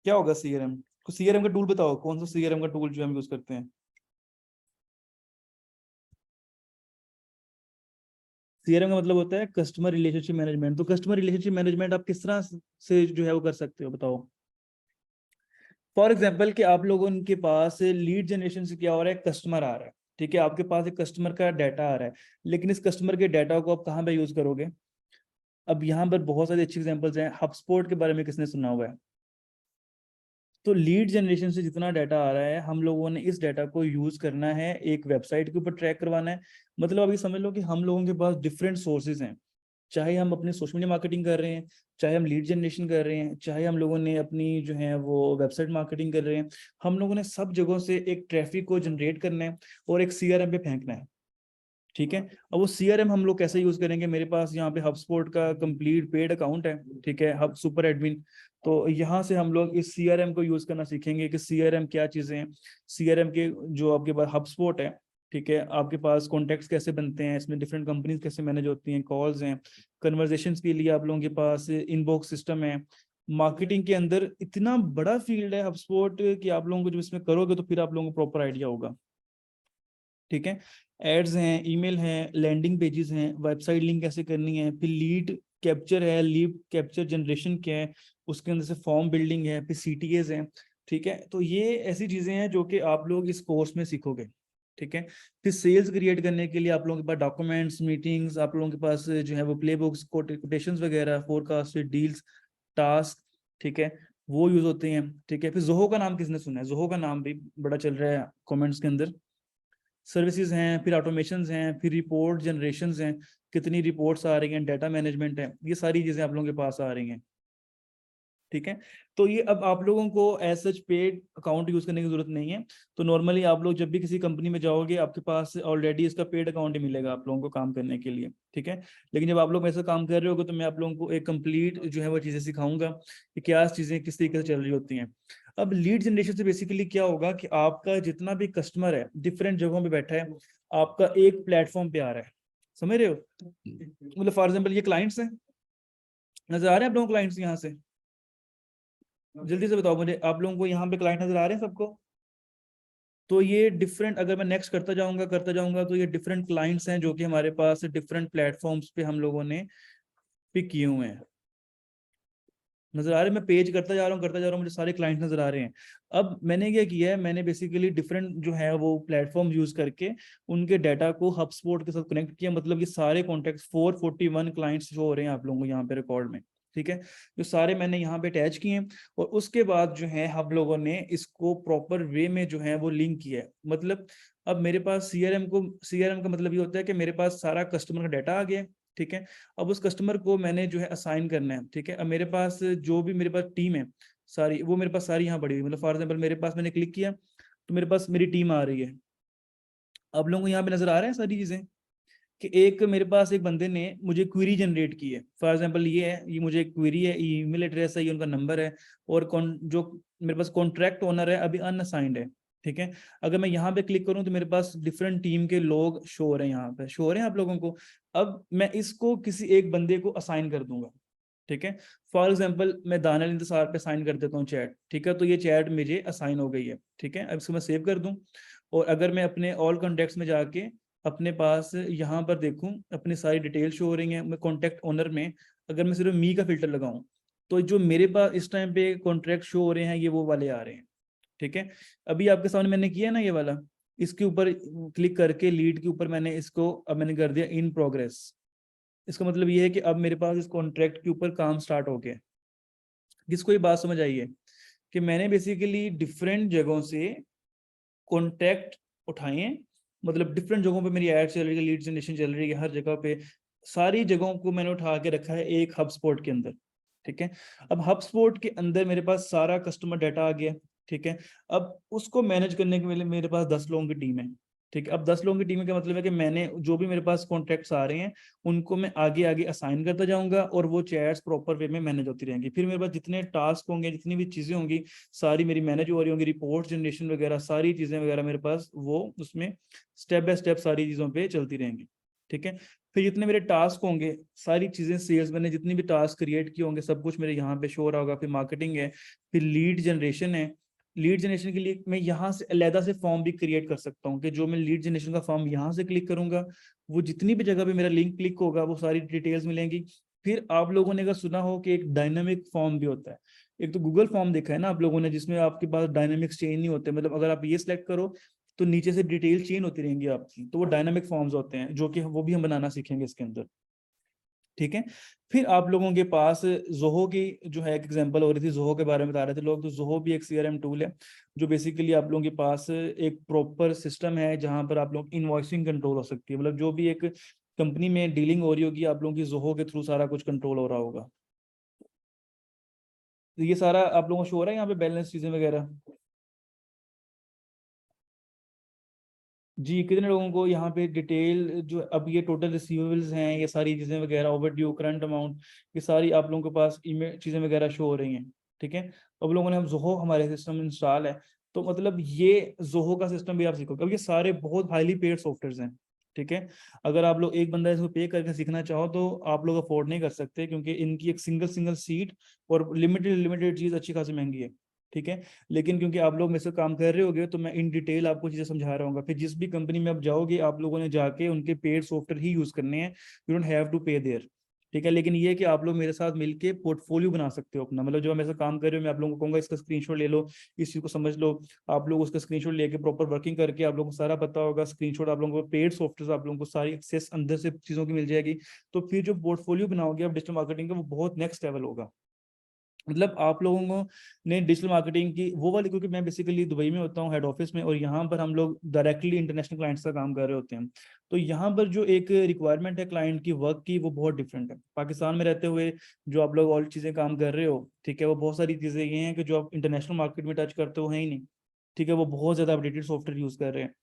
S1: क्या होगा सीआरएम, कुछ सीआरएम का टूल बताओ, कौन सा सीआरएम का टूल जो हम यूज करते हैं। सीआरएम का मतलब होता है कस्टमर रिलेशनशिप मैनेजमेंट। तो कस्टमर रिलेशनशिप मैनेजमेंट आप किस तरह से जो है वो कर सकते हो, बताओ। फॉर एग्जाम्पल कि आप लोगों के पास लीड जनरेशन से क्या हो रहा है, कस्टमर आ रहा है, ठीक है, आपके पास एक कस्टमर का डाटा आ रहा है, लेकिन इस कस्टमर के डाटा को आप कहाँ पे यूज करोगे। अब यहाँ पर बहुत सारे अच्छे एग्जांपल्स हैं, हबस्पॉट के बारे में किसने सुना हुआ है। तो लीड जनरेशन से जितना डाटा आ रहा है हम लोगों ने इस डाटा को यूज करना है, एक वेबसाइट के ऊपर ट्रैक करवाना है। मतलब अभी समझ लो कि हम लोगों के पास डिफरेंट सोर्सेज हैं, चाहे हम अपने सोशल मीडिया मार्केटिंग कर रहे हैं, चाहे हम लीड जनरेशन कर रहे हैं, चाहे हम लोगों ने अपनी जो है वो वेबसाइट मार्केटिंग कर रहे हैं, हम लोगों ने सब जगहों से एक ट्रैफिक को जनरेट करना है और एक सीआरएम पे फेंकना है। ठीक है, अब वो सीआरएम हम लोग कैसे यूज करेंगे, मेरे पास यहाँ पे हबस्पॉट का कंप्लीट पेड अकाउंट है, ठीक है, हब सुपर एडमिन। तो यहाँ से हम लोग इस सीआरएम को यूज करना सीखेंगे कि सीआरएम क्या चीजें हैं, सीआरएम के जो आपके पास हबस्पॉट है, ठीक है, आपके पास कॉन्टेक्ट्स कैसे बनते हैं, इसमें डिफरेंट कंपनीज कैसे मैनेज होती हैं, कॉल्स हैं, कन्वर्जेशंस के लिए आप लोगों के पास इनबॉक्स सिस्टम है, मार्केटिंग के अंदर इतना बड़ा फील्ड है HubSpot कि आप लोगों को जब इसमें करोगे तो फिर आप लोगों को प्रॉपर आइडिया होगा। ठीक है, एड्स हैं, ईमेल हैं, लैंडिंग पेजेस हैं, वेबसाइट लिंक कैसे करनी है, फिर लीड कैप्चर है, लीड कैप्चर जनरेशन क्या है, उसके अंदर से फॉर्म बिल्डिंग है, फिर CTAs हैं। ठीक है, तो ये ऐसी चीजें हैं जो कि आप लोग इस कोर्स में सीखोगे। ठीक है, फिर सेल्स क्रिएट करने के लिए आप लोगों के पास डॉक्यूमेंट्स, मीटिंग्स, आप लोगों के पास जो है वो प्ले बुक्स, कोटेशंस वगैरह, फोरकास्ट, डील्स, टास्क, ठीक है, वो यूज होते हैं। ठीक है, फिर जोहो का नाम किसने सुना है? जोहो का नाम भी बड़ा चल रहा है कमेंट्स के अंदर। सर्विसेज हैं, फिर ऑटोमेशंस हैं, फिर रिपोर्ट जनरेशंस हैं, कितनी रिपोर्ट्स आ रही हैं, डाटा मैनेजमेंट है, ये सारी चीजें आप लोगों के पास आ रही हैं। ठीक है, तो ये अब आप लोगों को as such paid account use करने की जरूरत नहीं है। तो नॉर्मली आप लोग जब भी किसी कंपनी में जाओगे आपके पास ऑलरेडी इसका पेड अकाउंट ही मिलेगा आप लोगों को काम करने के लिए। ठीक है, लेकिन जब आप लोग ऐसा काम कर रहे होगे तो मैं आप लोगों को एक कंप्लीट जो है वो चीजें सिखाऊंगा कि क्या चीजें किस तरीके से चल रही होती हैं। अब लीड जनरेशन से बेसिकली क्या होगा कि आपका जितना भी कस्टमर है डिफरेंट जगहों पे बैठा है, आपका एक प्लेटफॉर्म पे आ रहा है। समझ रहे हो? मतलब फॉर एग्जाम्पल ये क्लाइंट्स हैं, नजर आ रहे हैं आप लोगों को क्लाइंट्स यहाँ से? जल्दी से बताओ मुझे, आप लोगों को यहाँ पे क्लाइंट नजर आ रहे हैं सबको? तो ये डिफरेंट, अगर मैं नेक्स्ट करता जाऊंगा तो ये डिफरेंट क्लाइंट्स हैं जो कि हमारे पास डिफरेंट प्लेटफॉर्म्स पे हम लोगों ने पिक किए हुए हैं। नजर आ रहे हैं? मैं पेज करता जा रहा हूँ, मुझे सारे क्लाइंट नजर आ रहे हैं। अब मैंने क्या किया है, मैंने बेसिकली डिफरेंट जो है वो प्लेटफॉर्म यूज करके उनके डाटा को HubSpot के साथ कनेक्ट किया। मतलब ये सारे कॉन्टेक्ट 441 क्लाइंट्स जो हो रहे हैं आप लोगों को यहाँ पे रिकॉर्ड में। ठीक है, जो सारे मैंने यहाँ पे अटैच किए हैं, और उसके बाद जो है हम लोगों ने इसको प्रॉपर वे में जो है वो लिंक किया है। मतलब अब मेरे पास CRM का मतलब ये होता है कि मेरे पास सारा कस्टमर का डाटा आ गया है। ठीक है, अब उस कस्टमर को मैंने जो है असाइन करना है। ठीक है, अब मेरे पास जो भी मेरे पास टीम है सारी, वो मेरे पास सारी यहाँ पड़ी हुई। मतलब फॉर एग्जाम्पल मेरे पास, मैंने क्लिक किया तो मेरे पास मेरी टीम आ रही है। अब लोगों को यहाँ पे नजर आ रहा है सारी चीजें कि एक मेरे पास एक बंदे ने मुझे क्वेरी जनरेट की है। फॉर एग्जांपल ये है, ये मुझे एक क्वेरी है, ईमेल एड्रेस है, ये उनका नंबर है, और जो मेरे पास कॉन्ट्रैक्ट ओनर है अभी अनअसाइंड है। ठीक है, अगर मैं यहाँ पे क्लिक करूँ तो मेरे पास डिफरेंट टीम के लोग शो हो रहे हैं, यहाँ पे शो हो रहे हैं आप लोगों को। अब मैं इसको किसी एक बंदे को असाइन कर दूंगा। ठीक है, फॉर एग्जाम्पल मैं दानियल इंतजार पे साइन कर देता हूँ चैट। ठीक है, तो ये चैट मुझे असाइन हो गई है। ठीक है, अब इसको मैं सेव कर दूं, और अगर मैं अपने ऑल कॉन्टेक्ट्स में जाके अपने पास यहाँ पर देखूं, अपनी सारी डिटेल शो हो रही हैं। मैं कॉन्टैक्ट ओनर में अगर मैं सिर्फ मी का फिल्टर लगाऊं तो जो मेरे पास इस टाइम पे कॉन्ट्रैक्ट शो हो रहे हैं ये वो वाले आ रहे हैं। ठीक है, अभी आपके सामने मैंने किया ना ये वाला, इसके ऊपर क्लिक करके लीड के ऊपर मैंने इसको अब मैंने कर दिया इन प्रोग्रेस। इसका मतलब ये है कि अब मेरे पास इस कॉन्ट्रैक्ट के ऊपर काम स्टार्ट हो गया। किसको ये बात समझ आई है कि मैंने बेसिकली डिफरेंट जगहों से कॉन्टैक्ट उठाए हैं। मतलब डिफरेंट जगहों पे मेरी ऐड चल रही है, लीड जनरेशन चल रही है, हर जगह पे सारी जगहों को मैंने उठा के रखा है एक HubSpot के अंदर। ठीक है, अब HubSpot के अंदर मेरे पास सारा कस्टमर डाटा आ गया। ठीक है, अब उसको मैनेज करने के लिए मेरे पास 10 लोगों की टीम है। ठीक है, अब 10 लोगों की टीम का मतलब है कि मैंने जो भी मेरे पास कॉन्ट्रैक्ट्स आ रहे हैं उनको मैं आगे आगे असाइन करता जाऊंगा, और वो चैट्स प्रॉपर वे में मैनेज होती रहेंगी। फिर मेरे पास जितने टास्क होंगे, जितनी भी चीजें होंगी, सारी मेरी मैनेज हो रही होंगी, रिपोर्ट जनरेशन वगैरह सारी चीजें वगैरह मेरे पास वो उसमें स्टेप बाय स्टेप सारी चीजों पे चलती रहेंगी। ठीक है, फिर जितने मेरे टास्क होंगे, सारी चीजें सेल्स मैंने जितनी भी टास्क क्रिएट किए होंगे सब कुछ मेरे यहाँ पे शो रहा होगा। फिर मार्केटिंग है, फिर लीड जनरेशन है। लीड जनरेशन के लिए मैं यहाँ से अलहदा से फॉर्म भी क्रिएट कर सकता हूँ कि जो मैं लीड जनरेशन का फॉर्म यहाँ से क्लिक करूंगा, वो जितनी भी जगह पे मेरा लिंक क्लिक होगा वो सारी डिटेल्स मिलेंगी। फिर आप लोगों ने अगर सुना हो कि एक डायनामिक फॉर्म भी होता है, एक तो गूगल फॉर्म देखा है ना आप लोगों ने, जिसमें आपके पास डायनामिक्स चेंज नहीं होते। मतलब अगर आप ये सिलेक्ट करो तो नीचे से डिटेल चेंज होती रहेंगी आपकी, तो वो डायनामिक फॉर्म्स होते हैं जो कि वो भी हम बनाना सीखेंगे इसके अंदर। ठीक है, फिर आप लोगों के पास जोहो की जो है एक एग्जांपल हो रही थी, जोहो के बारे में बता रहे थे लोग। तो जोहो भी एक CRM टूल है जो बेसिकली आप लोगों के पास एक प्रॉपर सिस्टम है जहां पर आप लोग इनवॉइसिंग कंट्रोल हो सकती है। मतलब जो भी एक कंपनी में डीलिंग हो रही होगी आप लोगों की जोहो के थ्रू सारा कुछ कंट्रोल हो रहा होगा। तो ये सारा आप लोगों को शो हो रहा है यहाँ पे बैलेंस चीजें वगैरह। जी, कितने लोगों को यहाँ पे डिटेल जो अब ये टोटल रिसीवेबल्स हैं, ये सारी चीज़ें वगैरह, ओवर ड्यू, करंट अमाउंट, ये सारी आप लोगों के पास ईमेल चीज़ें वगैरह शो हो रही हैं। ठीक है, अब लोगों ने हम जोहो हमारे सिस्टम इंस्टॉल है, तो मतलब ये जोहो का सिस्टम भी आप सीखोगे। अब ये सारे बहुत हाईली पेड सॉफ्टवेयर हैं। ठीक है। अगर आप लोग एक बंदा इसको पे करके सीखना चाहो तो आप लोग अफोर्ड नहीं कर सकते, क्योंकि इनकी एक सिंगल सीट और लिमिटेड चीज अच्छी खासी महंगी है, ठीक है। लेकिन क्योंकि आप लोग मेरे से काम कर रहे होगे तो मैं इन डिटेल आपको चीजें समझा रहा हूँ। फिर जिस भी कंपनी में आप जाओगे आप लोगों ने जाके उनके पेड सॉफ्टवेयर ही यूज करने हैं, यू डोंट हैव टू पे देयर, ठीक है। लेकिन ये है कि आप लोग मेरे साथ मिलके पोर्टफोलियो बना सकते हो अपना, मतलब जो मैं ऐसा काम कर रहे हो मैं आप लोगों को कहूंगा इसका स्क्रीनशॉट ले लो, इस चीज को समझ लो। आप लोग उसका स्क्रीनशॉट लेके प्रॉपर वर्किंग करके आप लोगों को सारा पता होगा, स्क्रीनशॉट आप लोगों को पेड सॉफ्टवेयर आप लोगों को सारी एक्सेस अंदर से चीजों की मिल जाएगी। तो फिर जो पोर्टफोलियो बनाओगे आप डिजिटल मार्केटिंग का, वो बहुत नेक्स्ट लेवल होगा। मतलब आप लोगों को ने डिजिटल मार्केटिंग की वो वाली, क्योंकि मैं बेसिकली दुबई में होता हूँ हेड ऑफिस में, और यहाँ पर हम लोग डायरेक्टली इंटरनेशनल क्लाइंट्स का काम कर रहे होते हैं। तो यहाँ पर जो एक रिक्वायरमेंट है क्लाइंट की वर्क की, वो बहुत डिफरेंट है। पाकिस्तान में रहते हुए जो आप लोग और चीज़ें काम कर रहे हो, ठीक है, वो बहुत सारी चीज़ें ये हैं कि जो आप इंटरनेशनल मार्केट में टच करते हो है ही नहीं, ठीक है। वो बहुत ज़्यादा अपडेटेड सॉफ्टवेयर यूज़ कर रहे हैं।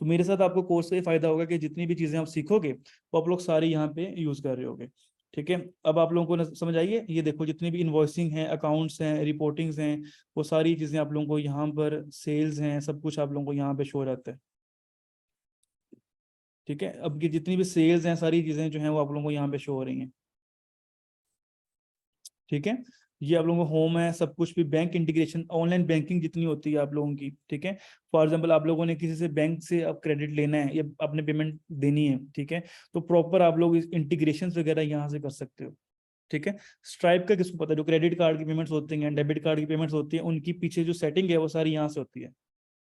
S1: तो मेरे साथ आपको कोर्स से ये फायदा होगा कि जितनी भी चीज़ें आप सीखोगे वो आप लोग सारी यहाँ पे यूज़ कर रहे होगे, ठीक है। अब आप लोगों को समझ आइए, ये देखो जितनी भी इन्वॉइसिंग है, अकाउंट्स हैं, रिपोर्टिंग्स हैं, वो सारी चीज़ें आप लोगों को यहाँ पर, सेल्स हैं, सब कुछ आप लोगों को यहाँ पे शो रहता है, ठीक है। अब ये जितनी भी सेल्स हैं सारी चीज़ें जो हैं वो आप लोगों को यहाँ पे शो हो रही हैं, ठीक है। ये आप लोगों को होम है, सब कुछ भी बैंक इंटीग्रेशन, ऑनलाइन बैंकिंग जितनी होती है आप लोगों की, ठीक है। फॉर एग्जांपल आप लोगों ने किसी से बैंक से अब क्रेडिट लेना है या अपने पेमेंट देनी है, ठीक है, तो प्रॉपर आप लोग इंटीग्रेशन वगैरह यहाँ से कर सकते हो, ठीक है। स्ट्राइप का किसको पता है, जो क्रेडिट कार्ड की पेमेंट्स होती हैं, डेबिट कार्ड की पेमेंट्स होती है, उनकी पीछे जो सेटिंग है वो सारी यहाँ से होती है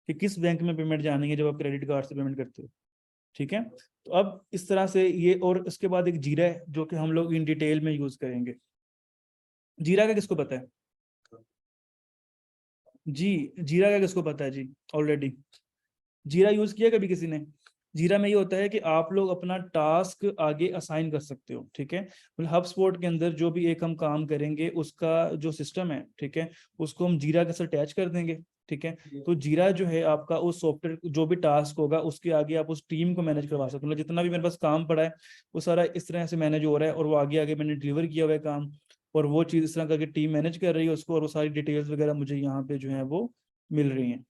S1: कि किस बैंक में पेमेंट जानी है जब आप क्रेडिट कार्ड से पेमेंट करते हो, ठीक है। तो अब इस तरह से ये, और उसके बाद एक जीरा है जो कि हम लोग इन डिटेल में यूज करेंगे। जीरा का किसको पता है जी? जीरा का किसको पता है जी ऑलरेडी? जीरा यूज किया कभी किसी ने? जीरा में ये होता है कि आप लोग अपना टास्क आगे असाइन कर सकते हो, ठीक है। मतलब हब स्पॉट के अंदर जो भी एक हम काम करेंगे उसका जो सिस्टम है, ठीक है, उसको हम जीरा के साथ अटैच कर देंगे, ठीक है। तो जीरा जो है आपका उस सॉफ्टवेयर जो भी टास्क होगा उसके आगे आप उस टीम को मैनेज करवा सकते हो। मतलब जितना भी मेरे पास काम पड़ा है वो सारा इस तरह से मैनेज हो रहा है, और वो आगे आगे मैंने डिलीवर किया हुआ है काम, और वो चीज़ इस तरह करके टीम मैनेज कर रही है उसको, और वो सारी डिटेल्स वगैरह मुझे यहाँ पे जो है वो मिल रही हैं,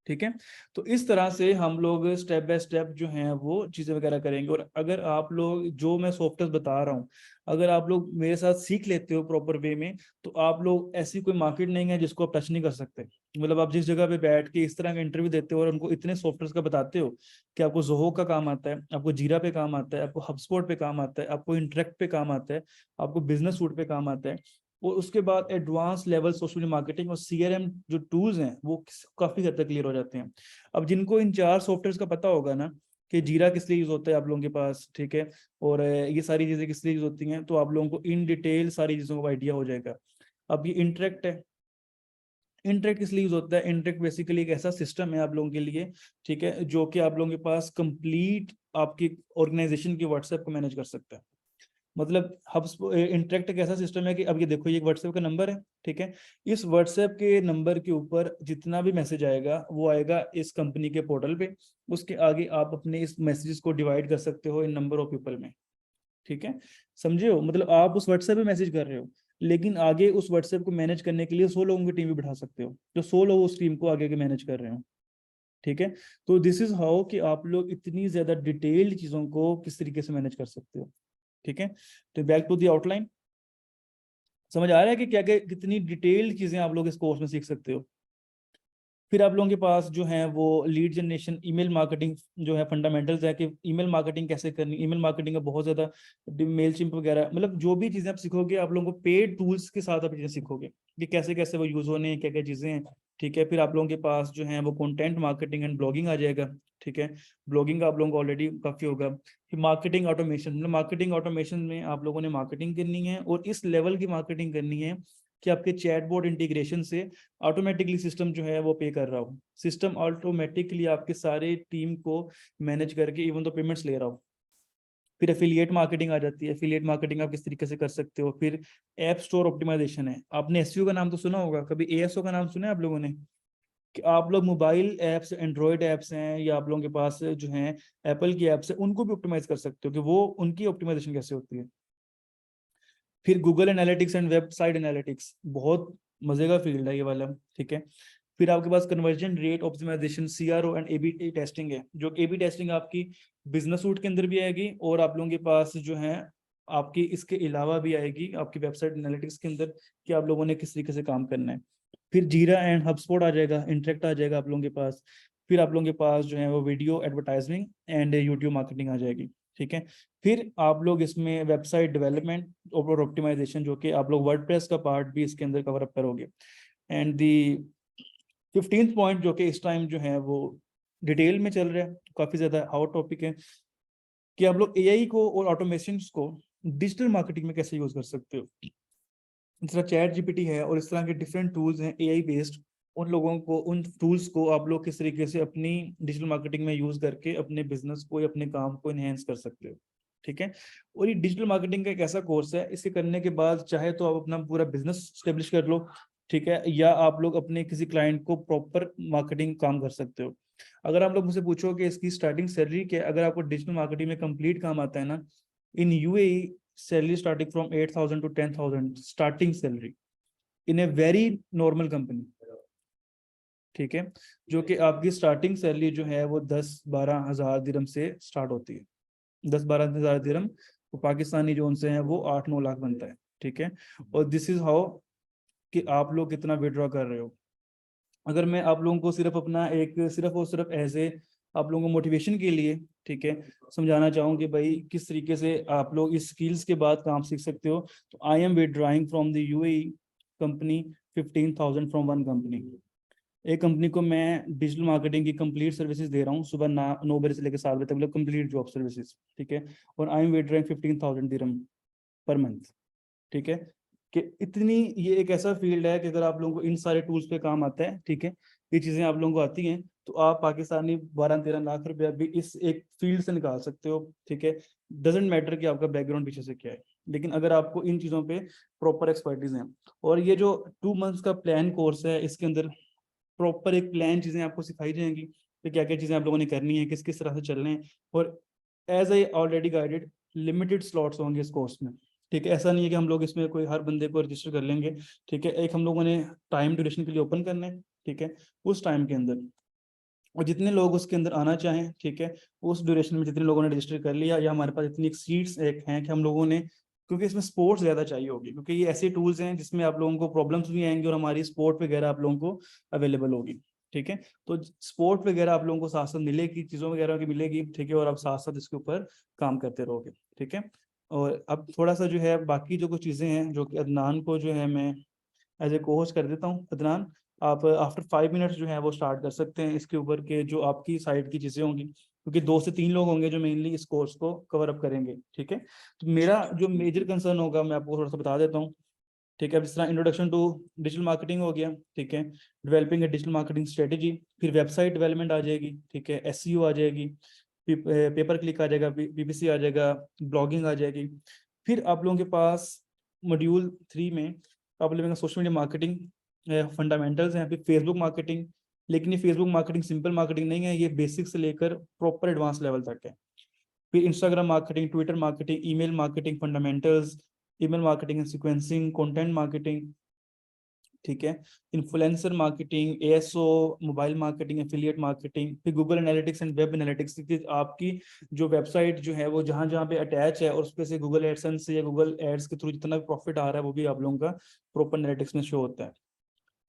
S1: ठीक है। तो इस तरह से हम लोग स्टेप बाय स्टेप जो हैं वो चीज़ें वगैरह करेंगे। और अगर आप लोग जो मैं सॉफ्टवेयर बता रहा हूँ, अगर आप लोग मेरे साथ सीख लेते हो प्रॉपर वे में, तो आप लोग, ऐसी कोई मार्केट नहीं है जिसको आप टच नहीं कर सकते। मतलब आप जिस जगह पे बैठ के इस तरह का इंटरव्यू देते हो और उनको इतने सॉफ्टवेयर का बताते हो कि आपको जोहो का काम आता है, आपको जीरा पे काम आता है, आपको हबस्पॉट पे काम आता है, आपको इंटरेक्ट पे काम आता है, आपको बिजनेस सूट पे काम आता है, और उसके बाद एडवांस लेवल सोशल मार्केटिंग और सीआरएम जो टूल्स हैं वो काफी हद तक क्लियर हो जाते हैं। अब जिनको इन चार सॉफ्टवेयर का पता होगा ना कि जीरा किस लिए यूज होता है आप लोगों के पास, ठीक है, और ये सारी चीजें किस लिए यूज होती हैं, तो आप लोगों को इन डिटेल सारी चीजों का आइडिया हो जाएगा। अब ये इंटरेक्ट है, इंटरेक्ट किस लिए यूज होता है? इंटरेक्ट बेसिकली एक ऐसा सिस्टम है आप लोगों के लिए, ठीक है, जो कि आप लोगों के पास कंप्लीट आपकी ऑर्गेनाइजेशन की व्हाट्सएप को मैनेज कर सकता है। मतलब हब इंटरेक्ट एक ऐसा सिस्टम है कि अब ये देखो, ये एक व्हाट्सएप का नंबर है, ठीक है। इस व्हाट्सएप के नंबर के ऊपर जितना भी मैसेज आएगा वो आएगा इस कंपनी के पोर्टल पे। उसके आगे आप अपने इस मैसेजेस को डिवाइड कर सकते हो इन नंबर ऑफ पीपल में, ठीक है। समझे हो? मतलब आप उस व्हाट्सएप पे मैसेज कर रहे हो, लेकिन आगे उस व्हाट्सएप को मैनेज करने के लिए 100 लोगों की टीम भी बढ़ा सकते हो, जो 100 लोग उस टीम को आगे के मैनेज कर रहे हो, ठीक है। तो दिस इज हाउ कि आप लोग इतनी ज्यादा डिटेल्ड चीजों को किस तरीके से मैनेज कर सकते हो, ठीक है। तो बैक टू द आउटलाइन, समझ आ रहा है कि क्या क्या कितनी डिटेल्ड चीजें आप लोग इस कोर्स में सीख सकते हो। फिर आप लोगों के पास जो है वो लीड जनरेशन, ईमेल मार्केटिंग जो है फंडामेंटल्स है कि ईमेल मार्केटिंग कैसे करनी, ईमेल मार्केटिंग का बहुत ज्यादा, मेल चिंप वगैरह, मतलब जो भी चीजें आप सीखोगे आप लोगों को पेड टूल्स के साथ आप चीजें सीखोगे कि कैसे कैसे वो यूज होने हैं, क्या क्या चीजें हैं, ठीक है। फिर आप लोगों के पास जो है वो कंटेंट मार्केटिंग एंड ब्लॉगिंग आ जाएगा, ठीक है। ब्लॉगिंग का आप लोगों को ऑलरेडी काफी होगा। फिर मार्केटिंग ऑटोमेशन, मतलब मार्केटिंग ऑटोमेशन में आप लोगों ने मार्केटिंग करनी है, और इस लेवल की मार्केटिंग करनी है कि आपके चैटबॉट इंटीग्रेशन से ऑटोमेटिकली सिस्टम जो है वो पे कर रहा हो, सिस्टम ऑटोमेटिकली आपके सारे टीम को मैनेज करके इवन तो पेमेंट्स ले रहा हो। फिर एफिलिएट मार्केटिंग आ जाती है, एफिलिएट मार्केटिंग आप किस तरीके से कर सकते हो। फिर ऐप स्टोर ऑप्टिमाइजेशन है, आपने एसईओ का नाम तो सुना होगा, कभी एएसओ का नाम सुना है आप लोगों ने? कि आप लोग मोबाइल ऐप्स, एंड्रॉयड ऐप्स हैं या आप लोगों के पास जो हैं एप्पल की ऐप्स है, उनको भी ऑप्टिमाइज कर सकते हो कि वो उनकी ऑप्टिमाइजेशन कैसे होती है। फिर Google analytics and website analytics, बहुत मजे का फील्ड है ये वाला, ठीक है। फिर आपके पास conversion rate optimisation, CRO and AB testing है, जो AB टेस्टिंग आपकी बिजनेस सूट के अंदर भी आएगी और आप लोगों के पास जो है आपकी इसके अलावा भी आएगी आपकी वेबसाइट एनालिटिक्स के अंदर कि आप लोगों ने किस तरीके से काम करना है। फिर जीरा एंड हबस्पॉट आ जाएगा, इंटरेक्ट आ जाएगा आप लोगों के पास। फिर आप लोगों के पास जो है वो video advertising and YouTube marketing आ जाएगी, ठीक है। फिर आप लोग इसमें वेबसाइट डेवलपमेंट और ऑप्टिमाइजेशन, जो कि आप लोग वर्डप्रेस का पार्ट भी इसके अंदर कवर अप करोगे। एंड दी 15th पॉइंट जो कि इस टाइम जो है वो डिटेल में चल रहा है, काफी ज्यादा हॉट टॉपिक है, कि आप लोग AI को और ऑटोमेशन को डिजिटल मार्केटिंग में कैसे यूज कर सकते हो। इस तरह चैट GPT है और इस तरह के डिफरेंट टूल्स हैं AI बेस्ड, उन लोगों को, उन टूल्स को आप लोग किस तरीके से अपनी डिजिटल मार्केटिंग में यूज करके अपने बिजनेस को या अपने काम को इनहेंस कर सकते हो, ठीक है। और ये डिजिटल मार्केटिंग का एक ऐसा कोर्स है, इसे करने के बाद चाहे तो आप अपना पूरा बिजनेस स्टेब्लिश कर लो, ठीक है, या आप लोग अपने किसी क्लाइंट को प्रॉपर मार्केटिंग काम कर सकते हो। अगर आप लोग मुझे पूछो कि इसकी स्टार्टिंग सैलरी क्या है, अगर आपको डिजिटल मार्केटिंग में कंप्लीट काम आता है ना, इन UAE salary starting from 8,000 to 10,000 starting salary in a very normal company, ठीक है, जो कि आपकी स्टार्टिंग सैलरी जो है वो 10-12 हज़ार दिरहम से स्टार्ट होती है। 10-12 हज़ार दिरहम तो पाकिस्तानी जो उनसे हैं वो 8-9 लाख बनता है, ठीक है। और दिस इज हाउ कि आप लोग कितना विड्रॉ कर रहे हो। अगर मैं आप लोगों को सिर्फ अपना एक सिर्फ और सिर्फ एज ए आप लोगों को मोटिवेशन के लिए, ठीक है, समझाना चाहूँ कि भाई किस तरीके से आप लोग इस स्किल्स के बाद काम सीख सकते हो, तो I am withdrawing from the UAE company 15,000 from one company. एक कंपनी को मैं डिजिटल मार्केटिंग की कंप्लीट सर्विसेज दे रहा हूँ, सुबह 9 बजे से लेकर 7 बजे तक, मतलब कंप्लीट जॉब सर्विसेज, ठीक है। और I am withdrawing 15,000 dirham per month, ठीक है। कि इतनी ये एक ऐसा फील्ड है कि अगर आप लोगों को इन सारे टूल्स पे काम आता है, ठीक है, ये चीज़ें आप लोगों को आती हैं, तो आप पाकिस्तानी 12-13 लाख रुपया भी इस एक फील्ड से निकाल सकते हो, ठीक है। डजेंट मैटर कि आपका बैकग्राउंड पीछे से क्या है, लेकिन अगर आपको इन चीज़ों पे प्रॉपर एक्सपर्टीज है। और ये जो 2 मंथ्स का प्लान कोर्स है, इसके अंदर प्रॉपर एक प्लान चीज़ें आपको सिखाई जाएंगी कि क्या क्या चीज़ें आप लोगों ने करनी है, किस किस तरह से चलने हैं। और as I already guided, limited slots होंगे इस कोर्स में, ठीक है। ऐसा नहीं है कि हम लोग इसमें कोई हर बंदे को रजिस्टर कर लेंगे, ठीक है। एक हम लोगों ने टाइम ड्यूरेशन के लिए ओपन करना है, ठीक है, उस टाइम के अंदर, और जितने लोग उसके अंदर आना चाहें, ठीक है, उस ड्यूरेशन में जितने लोगों ने रजिस्टर कर लिया, या हमारे पास इतनी सीट्स एक हैं कि हम लोगों ने, क्योंकि इसमें स्पोर्ट्स ज़्यादा चाहिए होगी, क्योंकि ये ऐसे टूल्स हैं जिसमें आप लोगों को प्रॉब्लम्स भी आएंगी और हमारी स्पोर्ट वगैरह आप लोगों को अवेलेबल होगी, ठीक है। तो स्पोर्ट वगैरह आप लोगों को साथ साथ मिलेगी, चीज़ों वगैरह की मिलेगी, ठीक है, और आप साथ साथ इसके ऊपर काम करते रहोगे, ठीक है। और अब थोड़ा सा जो है बाकी जो कुछ चीज़ें हैं, जो कि अदनान को जो है मैं एज ए को होस्ट कर देता हूँ। अदनान, आप आफ्टर 5 मिनट्स जो है वो स्टार्ट कर सकते हैं इसके ऊपर के जो आपकी साइड की चीज़ें होंगी, क्योंकि 2 से 3 लोग होंगे जो मेनली इस कोर्स को कवर अप करेंगे, ठीक है। तो मेरा जो मेजर कंसर्न होगा मैं आपको थोड़ा सा बता देता हूँ, ठीक है। अब इस तरह इंट्रोडक्शन टू डिजिटल मार्केटिंग हो गया, ठीक है, developing a digital marketing strategy, फिर वेबसाइट डेवलपमेंट आ जाएगी, ठीक है, SEO आ जाएगी, पेपर क्लिक आ जाएगा, PPC आ जाएगा, ब्लॉगिंग आ जाएगी। फिर आप लोगों के पास मॉड्यूल 3 में आप लोगों का सोशल मीडिया मार्केटिंग फंडामेंटल्स हैं, फिर फेसबुक मार्केटिंग, लेकिन ये फेसबुक मार्केटिंग सिंपल मार्केटिंग नहीं है, ये बेसिक से लेकर प्रॉपर एडवांस लेवल तक है। फिर Instagram marketing, Twitter marketing, email marketing fundamentals, email marketing and sequencing, content marketing, ठीक है, influencer marketing, ASO, mobile marketing, affiliate marketing, फिर Google analytics and web analytics, आपकी जो वेबसाइट जो है वो जहाँ जहाँ पे अटैच है और उस पे से गूगल एडसेंस से या गूगल एड्स के थ्रू जितना प्रॉफिट आ रहा है वो भी आप लोगों का प्रॉपर एनालिटिक्स में शो होता है।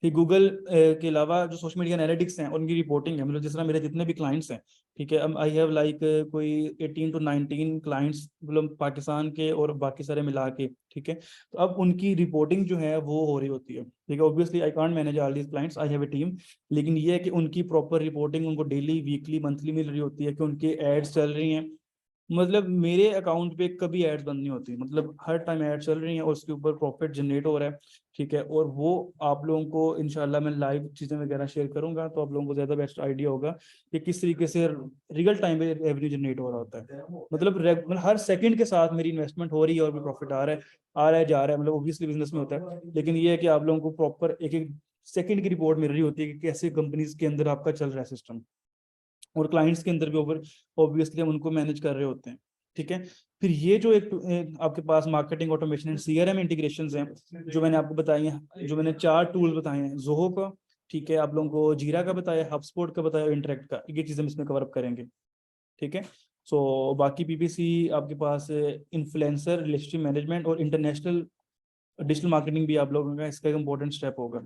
S1: फिर गूगल के अलावा जो सोशल मीडिया एनालिटिक्स हैं उनकी रिपोर्टिंग है, मतलब जिस तरह मेरे जितने भी क्लाइंट्स हैं, ठीक है, अब आई हैव लाइक कोई 18 to 19 क्लाइंट्स, मतलब पाकिस्तान के और बाकी सारे मिला के, ठीक है। तो अब उनकी रिपोर्टिंग जो है वो हो रही होती है, ठीक है। Obviously I can't manage all these clients, I have a team, लेकिन ये है कि उनकी प्रॉपर रिपोर्टिंग उनको डेली, वीकली, मंथली मिल रही होती है कि उनके एड्स चल रही हैं, मतलब मेरे अकाउंट पे कभी एड्स बंद नहीं होती, मतलब हर टाइम एड चल रही है और उसके ऊपर प्रॉफिट जनरेट हो रहा है, ठीक है। और वो आप लोगों को इंशाल्लाह मैं लाइव चीज़ें वगैरह शेयर करूंगा, तो आप लोगों को ज़्यादा बेस्ट आइडिया होगा कि किस तरीके से रियल टाइम पे रेवेन्यू जनरेट हो रहा होता है। मतलब हर सेकंड के साथ मेरी इन्वेस्टमेंट हो रही है और भी प्रॉफिट आ रहा है जा रहा है, मतलब ओब्वियसली बिजनेस में होता है, लेकिन ये है कि आप लोगों को प्रॉपर एक एक सेकंड की रिपोर्ट मिल रही होती है कि कैसे कंपनीज के अंदर आपका चल रहा है सिस्टम, और क्लाइंट्स के अंदर भी ओवर ऑब्वियसली हम उनको मैनेज कर रहे होते हैं, ठीक है। फिर ये जो एक आपके पास marketing automation and CRM integrations हैं जो मैंने आपको बताई हैं, जो मैंने 4 टूल बताए हैं, जोहो का, ठीक है, आप लोगों को जीरा का बताया, हबस्पॉट का बताया, इंटरेक्ट का, ये चीज़ हम इसमें कवर अप करेंगे। ठीक है, सो बाकी पीपीसी आपके पास इन्फ्लुएंसर, रिलेशनशिप मैनेजमेंट और इंटरनेशनल डिजिटल मार्केटिंग भी आप लोगों का इसका एक इम्पोर्टेंट स्टेप होगा।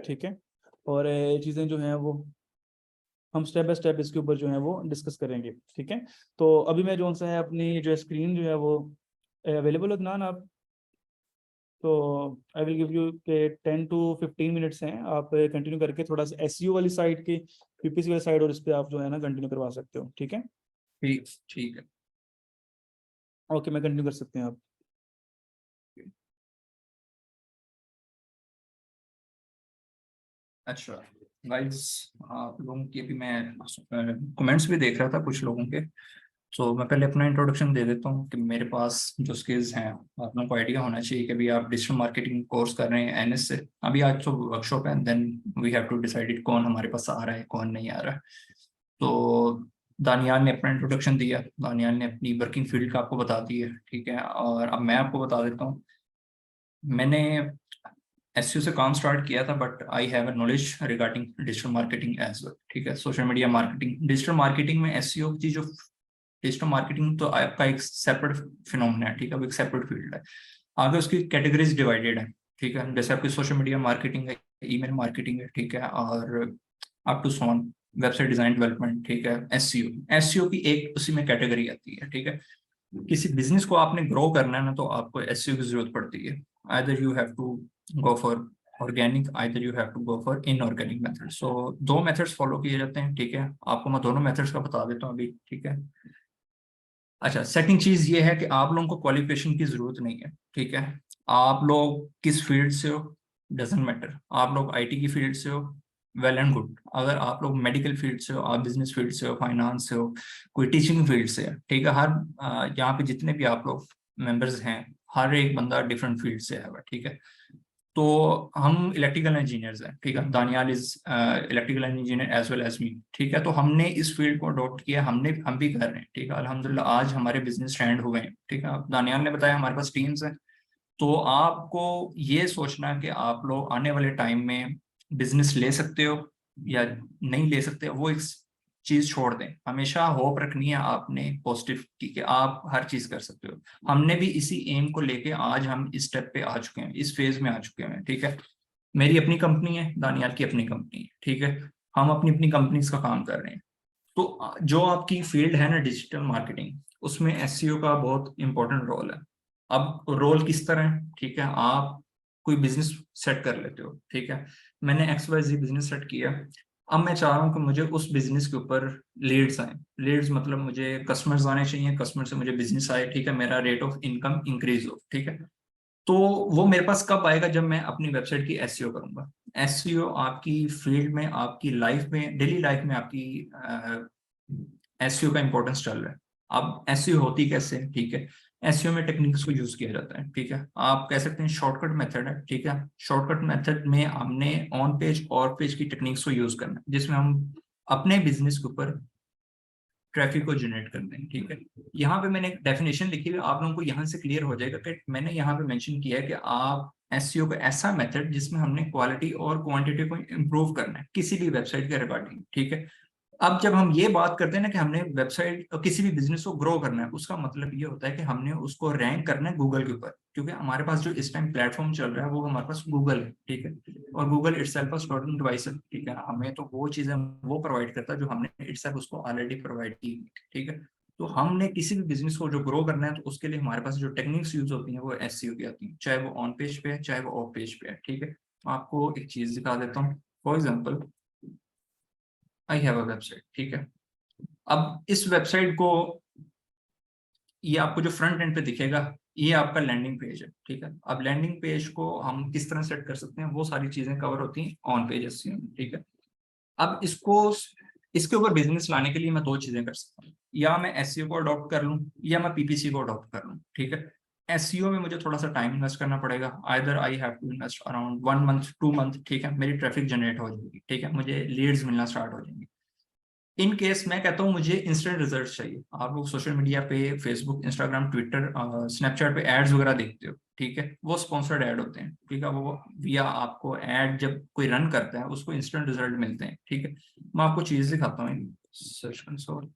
S1: ठीक है, और चीज़ें जो हैं वो हम स्टेप बाय स्टेप इसके ऊपर जो है वो डिस्कस करेंगे। ठीक है, तो अभी मैं जो सा है अपनी जो स्क्रीन जो है वो अवेलेबल है ना आप, तो आई विल गिव यू के 10 to 15 मिनट्स हैं, आप कंटिन्यू करके थोड़ा सा एसईओ वाली साइड की, पीपीसी वाली साइड और इस पे आप जो है ना कंटिन्यू करवा सकते हो। ठीक है,
S2: ठीक ठीक है।
S1: ओके, मैं कंटिन्यू कर सकते हैं आप।
S2: अच्छा गाइस, आप लोगों की अभी मैं कमेंट्स भी देख रहा था कुछ लोगों के, तो मैं पहले अपना इंट्रोडक्शन दे देता हूँ कि मेरे पास जो स्किल्स हैं आप लोगों को आइडिया होना चाहिए कि अभी आप डिजिटल मार्केटिंग कोर्स कर रहे हैं एनएस से। अभी आज तो वर्कशॉप है, then we have to decided कौन हमारे पास आ रहा है कौन नहीं आ रहा है। तो दानियाल ने अपना इंट्रोडक्शन दिया, दानियाल ने अपनी वर्किंग फील्ड का आपको बता दी है। ठीक है, और अब मैं आपको बता देता हूँ। मैंने एसईओ से काम स्टार्ट किया था, but I have a knowledge regarding digital marketing as well. ठीक है, social media marketing, digital marketing में एसईओ की जो डिजिटल मार्केटिंग तो आपका एक सेपरेट फिनोमेना है। ठीक है, वो एक सेपरेट फील्ड है। आगे उसकी कैटेगरीज डिवाइडेड है। ठीक है, जैसे आपकी सोशल मीडिया मार्केटिंग है, ईमेल मार्केटिंग है, ठीक है, और up to soon website design development. ठीक है, एसईओ, एसईओ की एक उसी में कैटेगरी आती है। ठीक है, किसी बिजनेस को आपने ग्रो करना है ना, तो आपको एसईओ की जरूरत पड़ती है। Either you have to go for organic, either you have to go for inorganic method. So दो मेथड्स फॉलो किए जाते हैं। ठीक है, आपको मैं दोनों मेथड्स का बता देता हूँ अभी। ठीक है, अच्छा, सेकंड चीज ये है कि आप लोगों को क्वालिफिकेशन की जरूरत नहीं है। ठीक है, आप लोग किस फील्ड से हो डजेंट मैटर। आप लोग आईटी की फील्ड से हो, वेल एंड गुड। अगर आप लोग मेडिकल फील्ड से हो, आप बिजनेस फील्ड से हो, फाइनेंस से हो, कोई टीचिंग फील्ड से है, ठीक है, हर यहाँ पे जितने भी आप लोग मेंबर्स हैं, हर एक बंदा डिफरेंट फील्ड से है। ठीक है, तो हम इलेक्ट्रिकल इंजीनियर्स हैं। ठीक है, Daniyal is electrical engineer as well as me. ठीक है, तो हमने इस फील्ड को अडॉप्ट किया, हम भी कर रहे हैं। ठीक है, अल्हम्दुलिल्लाह आज हमारे बिजनेस स्टैंड हुए हैं। ठीक है, दानियाल ने बताया हमारे पास टीम्स हैं। तो आपको ये सोचना कि आप लोग आने वाले टाइम में बिजनेस ले सकते हो या नहीं ले सकते, वो एक चीज छोड़ दें। हमेशा होप रखनी है आपने पॉजिटिव की कि आप हर चीज कर सकते हो। हमने भी इसी एम को लेके आज हम इस स्टेप पे आ चुके हैं, इस फेज में आ चुके हैं। ठीक है, मेरी अपनी कंपनी है, दानियाल की अपनी कंपनी है। ठीक है, हम अपनी अपनी कंपनीज का काम कर रहे हैं। तो जो आपकी फील्ड है ना डिजिटल मार्केटिंग, उसमें एसईओ का बहुत इंपॉर्टेंट रोल है। अब रोल किस तरह है, ठीक है, आप कोई बिजनेस सेट कर लेते हो। ठीक है, मैंने XYZ बिजनेस सेट किया। अब मैं चाह रहा हूँ कि मुझे उस बिजनेस के ऊपर लीड्स आए। लीड्स मतलब मुझे कस्टमर्स आने चाहिए, कस्टमर से मुझे बिजनेस आए। ठीक है, मेरा रेट ऑफ इनकम इंक्रीज हो। ठीक है, तो वो मेरे पास कब आएगा, जब मैं अपनी वेबसाइट की एसईओ करूंगा। एसईओ आपकी फील्ड में, आपकी लाइफ में, डेली लाइफ में आपकी एसईओ का इंपॉर्टेंस चल रहा है। अब एसईओ होती कैसे है, ठीक है, एसईओ में टेक्निक्स को यूज किया जाता है। ठीक है, आप कह सकते हैं शॉर्टकट मेथड है। ठीक है, शॉर्टकट मेथड में हमने ऑन पेज और पेज की टेक्निक्स को यूज करना है, जिसमें हम अपने बिजनेस के ऊपर ट्रैफिक को जनरेट करते हैं। ठीक है, यहाँ पे मैंने एक डेफिनेशन लिखी हुई, आप लोगों को यहाँ से क्लियर हो जाएगा कि मैंने यहाँ पे मेंशन किया है कि आप एसईओ का ऐसा मेथड जिसमें हमने क्वालिटी और क्वांटिटी को इम्प्रूव करना है किसी भी वेबसाइट के रिगार्डिंग। ठीक है, अब जब हम ये बात करते हैं ना कि हमने वेबसाइट किसी भी बिजनेस को ग्रो करना है, उसका मतलब ये होता है कि हमने उसको रैंक करना है गूगल के ऊपर, क्योंकि हमारे पास जो इस टाइम प्लेटफॉर्म चल रहा है वो हमारे पास गूगल है। ठीक है, और गूगल इटसेल्फ स्टूडेंट डिवाइस है। ठीक है, हमें तो वो चीजें वो प्रोवाइड करता है जो हमने इटसेल्फ उसको ऑलरेडी प्रोवाइड की। ठीक है, तो हमने किसी भी बिजनेस को जो ग्रो करना है, तो उसके लिए हमारे पास जो टेक्निक्स यूज होती हैं वो एसईओ की आती है, चाहे वो ऑन पेज पे है चाहे वो ऑफ पेज पे है। ठीक है, आपको एक चीज दिखा देता हूँ। For example, I have a website. ठीक है, अब इस वेबसाइट को, ये आपको जो फ्रंट एंड पे दिखेगा, ये आपका लैंडिंग पेज है। ठीक है, अब लैंडिंग पेज को हम किस तरह सेट कर सकते हैं, वो सारी चीजें कवर होती हैं ऑन पेज एसईओ में। ठीक है, अब इसके ऊपर बिजनेस लाने के लिए मैं दो चीजें कर सकता हूँ, या मैं एसईओ को अडॉप्ट कर लूँ या मैं पीपीसी को अडॉप्ट कर लूँ। ठीक है, एसईओ में मुझे थोड़ा सा टाइम इन्वेस्ट करना पड़ेगा, either I have to invest around 1 month 2 month. ठीक है, मेरी ट्रैफिक जनरेट हो जाएगी। ठीक है, मुझे लीड्स मिलना स्टार्ट हो जाएंगी। इन केस मैं कहता हूँ मुझे इंस्टेंट रिजल्ट चाहिए। आप लोग सोशल मीडिया पे फेसबुक, इंस्टाग्राम, ट्विटर, स्नैपचैट पे एड्स वगैरह देखते हो, ठीक है, वो स्पॉन्सर्ड ऐड होते हैं, ठीक है, वो विया आपको ऐड जब कोई रन करता है उसको इंस्टेंट रिजल्ट मिलते हैं, ठीक है। मैं आपको चीज दिखाता हूँ, सर्च कंसोल।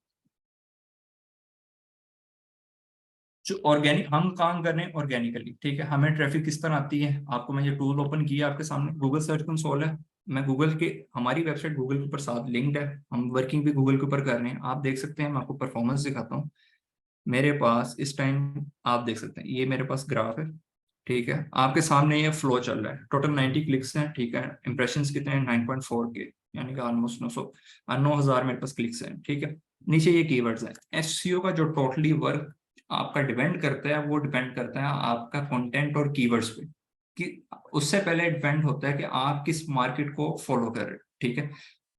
S2: जो ऑर्गेनिक हम काम कर रहे हैं ऑर्गेनिकली, ठीक है, हमें ट्रैफिक किस तरह आती है, आपको मैं ये टूल ओपन किया आपके सामने, गूगल सर्च कंसोल है। मैं गूगल के, हमारी वेबसाइट गूगल के ऊपर साथ लिंक्ड है, हम वर्किंग भी गूगल के ऊपर कर रहे हैं, आप देख सकते हैं। मैं आपको परफॉर्मेंस दिखाता हूँ। मेरे पास इस टाइम आप देख सकते हैं, ये मेरे पास ग्राफ है, ठीक है, आपके सामने ये फ्लो चल रहा है। टोटल 90 क्लिक्स हैं, ठीक है, इंप्रेशन कितने हैं, 9.4 के, यानी कि ऑलमोस्ट 9,000 मेरे पास क्लिक्स हैं, ठीक है। नीचे ये कीवर्ड्स हैं। एसईओ का जो टोटली वर्क आपका डिपेंड करता है, वो डिपेंड करता है आपका कंटेंट और कीवर्ड्स पे, कि उससे पहले डिपेंड होता है कि आप किस मार्केट को फॉलो कर रहे हो, ठीक है,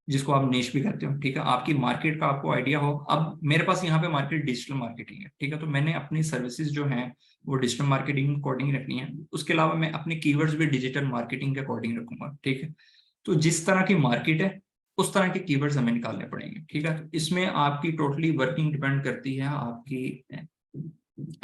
S2: जिसको आप निश भी करते हो, ठीक है, आपकी मार्केट का आपको आइडिया हो। अब मेरे पास यहाँ पे मार्केट डिजिटल मार्केटिंग है, ठीक है, तो मैंने अपनी सर्विसेज जो हैं वो डिजिटल मार्केटिंग अकॉर्डिंग रखनी है। उसके अलावा मैं अपने कीवर्ड्स भी डिजिटल मार्केटिंग के अकॉर्डिंग रखूंगा, ठीक है। तो जिस तरह की मार्केट है उस तरह के कीवर्ड्स हमें निकालने पड़ेंगे, ठीक है। तो इसमें आपकी टोटली वर्किंग डिपेंड करती है आपकी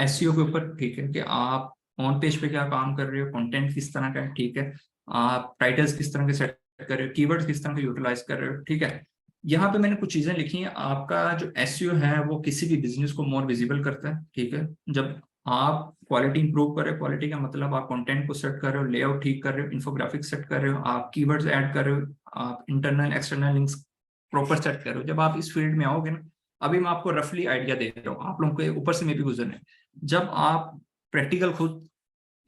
S2: एसईओ के ऊपर, ठीक है, कि आप ऑन पेज पे क्या काम कर रहे हो, कंटेंट किस तरह का है, ठीक है, आप टाइटल्स किस तरह के सेट कर रहे हो, कीवर्ड्स किस तरह के यूटिलाइज कर रहे हो, ठीक है। यहाँ पे मैंने कुछ चीजें लिखी हैं। आपका जो एसईओ है वो किसी भी बिजनेस को मोर विजिबल करता है, ठीक है। जब आप क्वालिटी इंप्रूव कर रहे हो, क्वालिटी का मतलब आप कंटेंट को सेट कर रहे हो, लेआउट ठीक कर रहे हो, इन्फोग्राफिक्स सेट कर रहे हो, आप कीवर्ड्स ऐड कर रहे हो, आप internal external links proper set कर रहे हो। जब आप इस फील्ड में आओगे ना, अभी मैं आपको रफली आइडिया दे रहा हूँ, आप लोगों के ऊपर से मैं भी गुजरना है। जब आप प्रैक्टिकल खुद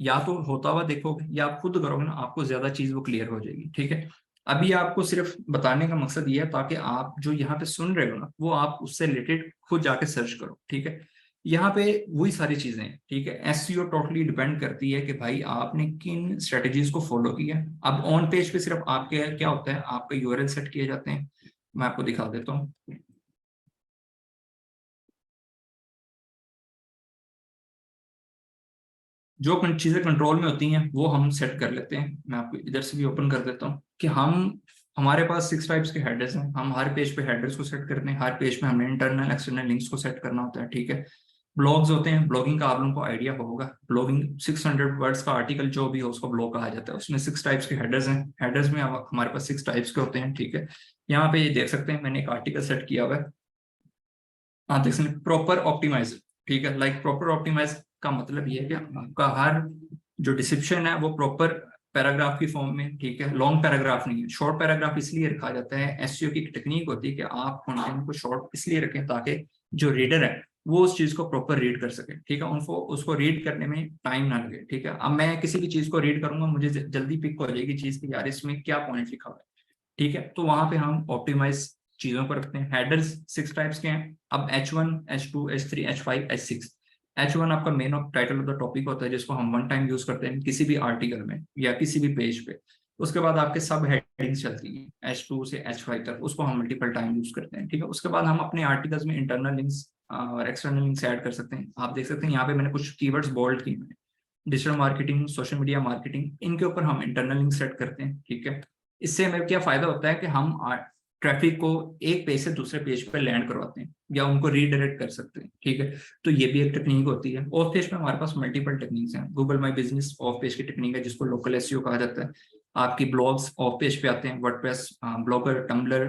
S2: या तो होता हुआ देखोगे या आप खुद करोगे ना, आपको ज्यादा चीज वो क्लियर हो जाएगी, ठीक है। अभी आपको सिर्फ बताने का मकसद ये है ताकि आप जो यहाँ पे सुन रहे हो ना, वो आप उससे रिलेटेड खुद जाके सर्च करो, ठीक है। यहाँ पे वही सारी चीजें हैं, ठीक है। एसईओ टोटली डिपेंड करती है कि भाई आपने किन स्ट्रेटजीज को फॉलो किया। अब ऑन पेज पे सिर्फ आपके क्या होता है, आपके यूआरएल सेट किए जाते हैं। मैं आपको दिखा देता हूँ। जो चीजें कंट्रोल में होती हैं वो हम सेट कर लेते हैं। मैं आपको इधर से भी ओपन कर देता हूँ कि हम, हमारे पास 6 टाइप्स के हेडर्स हैं। हम हर पेज पे हेडर्स को सेट करते हैं, हर पेज पे हमें इंटरनल एक्सटर्नल लिंक्स को सेट करना होता है, ठीक है। ब्लॉग्स होते हैं, ब्लॉगिंग का आप लोगों को आइडिया होगा। ब्लॉगिंग 600 वर्ड्स का आर्टिकल जो भी हो उसको ब्लॉग कहा जाता है। उसमें 6 टाइप्स के हेडर्स हैं। हेडर्स में हमारे पास 6 टाइप्स के होते हैं, ठीक है। यहाँ पे ये देख सकते हैं, मैंने एक आर्टिकल सेट किया हुआ है। आप देख सकते हैं प्रॉपर ऑप्टिमाइज, ठीक है। लाइक प्रॉपर ऑप्टिमाइज का मतलब ये है कि आपका हर जो डिस्क्रिप्शन है वो प्रॉपर पैराग्राफ की फॉर्म में, ठीक है, लॉन्ग पैराग्राफ नहीं है। शॉर्ट पैराग्राफ इसलिए रखा जाता है, एसईओ की टेक्निक होती है कि आप कंटेंट को शॉर्ट इसलिए रखें ताकि जो रीडर है वो उस चीज को प्रॉपर रीड कर सके, ठीक है, उनको उसको रीड करने में टाइम ना लगे, ठीक है। अब मैं किसी भी चीज को रीड करूंगा, मुझे जल्दी पिक हो जाएगी चीज की, यार इसमें क्या पॉइंट लिखा हुआ है, ठीक है। तो वहां पे हम ऑप्टिमाइज चीजों को रखते हैं। हेडर्स 6 टाइप्स के हैं। अब H1, H2, H3, H5, H6। H1 आपका main of title of the topic होता है, जिसको हम वन टाइम यूज करते हैं किसी भी आर्टिकल में या किसी भी पेज पे। उसके बाद आपके सब हेडिंग्स चलती हैं H2 से H5 तक, उसको हम मल्टीपल टाइम यूज करते हैं, ठीक है। उसके बाद हम अपने आर्टिकल्स में इंटरनल लिंक्स और एक्सटर्नल लिंक्स ऐड कर सकते हैं। आप देख सकते हैं यहाँ पे मैंने कुछ कीवर्ड्स बोल्ड किए हैं। Digital marketing, social media marketing, इनके ऊपर हम इंटरनल लिंक सेट करते हैं, ठीक है। इससे हमें क्या फायदा होता है कि हम ट्रैफिक को एक पेज से दूसरे पेज पर लैंड करवाते हैं या उनको रीडायरेक्ट कर सकते हैं, ठीक है। तो ये भी एक टेक्निक होती है। ऑफ पेज पे हमारे पास मल्टीपल टेक्निक्स हैं। Google my business of page की टेक्निक है, जिसको लोकल एसईओ कहा जाता है। आपकी ब्लॉग्स ऑफ पेज पे आते हैं, WordPress, Blogger, Tumblr,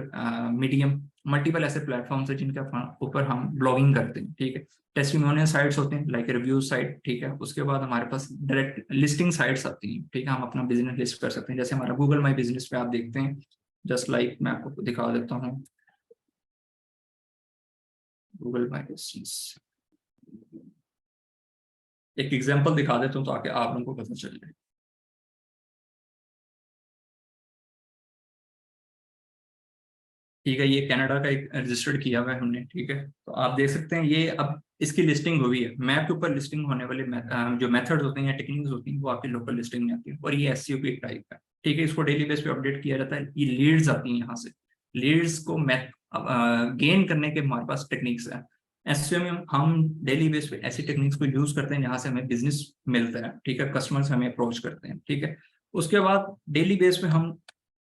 S2: Medium, multiple ऐसे प्लेटफॉर्म्स है जिनके ऊपर हम ब्लॉगिंग करते हैं, ठीक है। टेस्टिमोनियल साइट्स होते हैं, लाइक रिव्यू साइट, ठीक है। उसके बाद हमारे पास डायरेक्ट लिस्टिंग साइट्स आती हैं, ठीक है। हम अपना बिजनेस लिस्ट कर सकते हैं, जैसे हमारा गूगल माई बिजनेस पे आप देखते हैं। जस्ट लाइक मैं आपको दिखा देता हूँ गूगल माई बिजनेस, एक एग्जांपल दिखा देता हूँ ताकि आप लोगों को पता चल जाए। ठीक है, ये कनाडा का एक रजिस्टर्ड किया हुआ है हमने, ठीक है। तो आप देख सकते हैं ये अब इसकी लिस्टिंग हुई है। मैप के ऊपर लिस्टिंग होने वाले जो मेथड्स होते हैं या टेक्निक्स होती हैं वो आपकी लोकल लिस्टिंग में आती है, और ये एसईओ की एक टाइप है, ठीक है। इसको डेली बेस पे अपडेट किया जाता है। ये लीड्स आती हैं यहाँ से। लीड्स को गेन करने के हमारे पास टेक्निक्स है। एसईओ में हम डेली बेस पे ऐसी टेक्निक्स को यूज करते हैं जहाँ से हमें बिजनेस मिलता है, ठीक है, कस्टमर्स हमें अप्रोच करते हैं, ठीक है। उसके बाद डेली बेस पे हम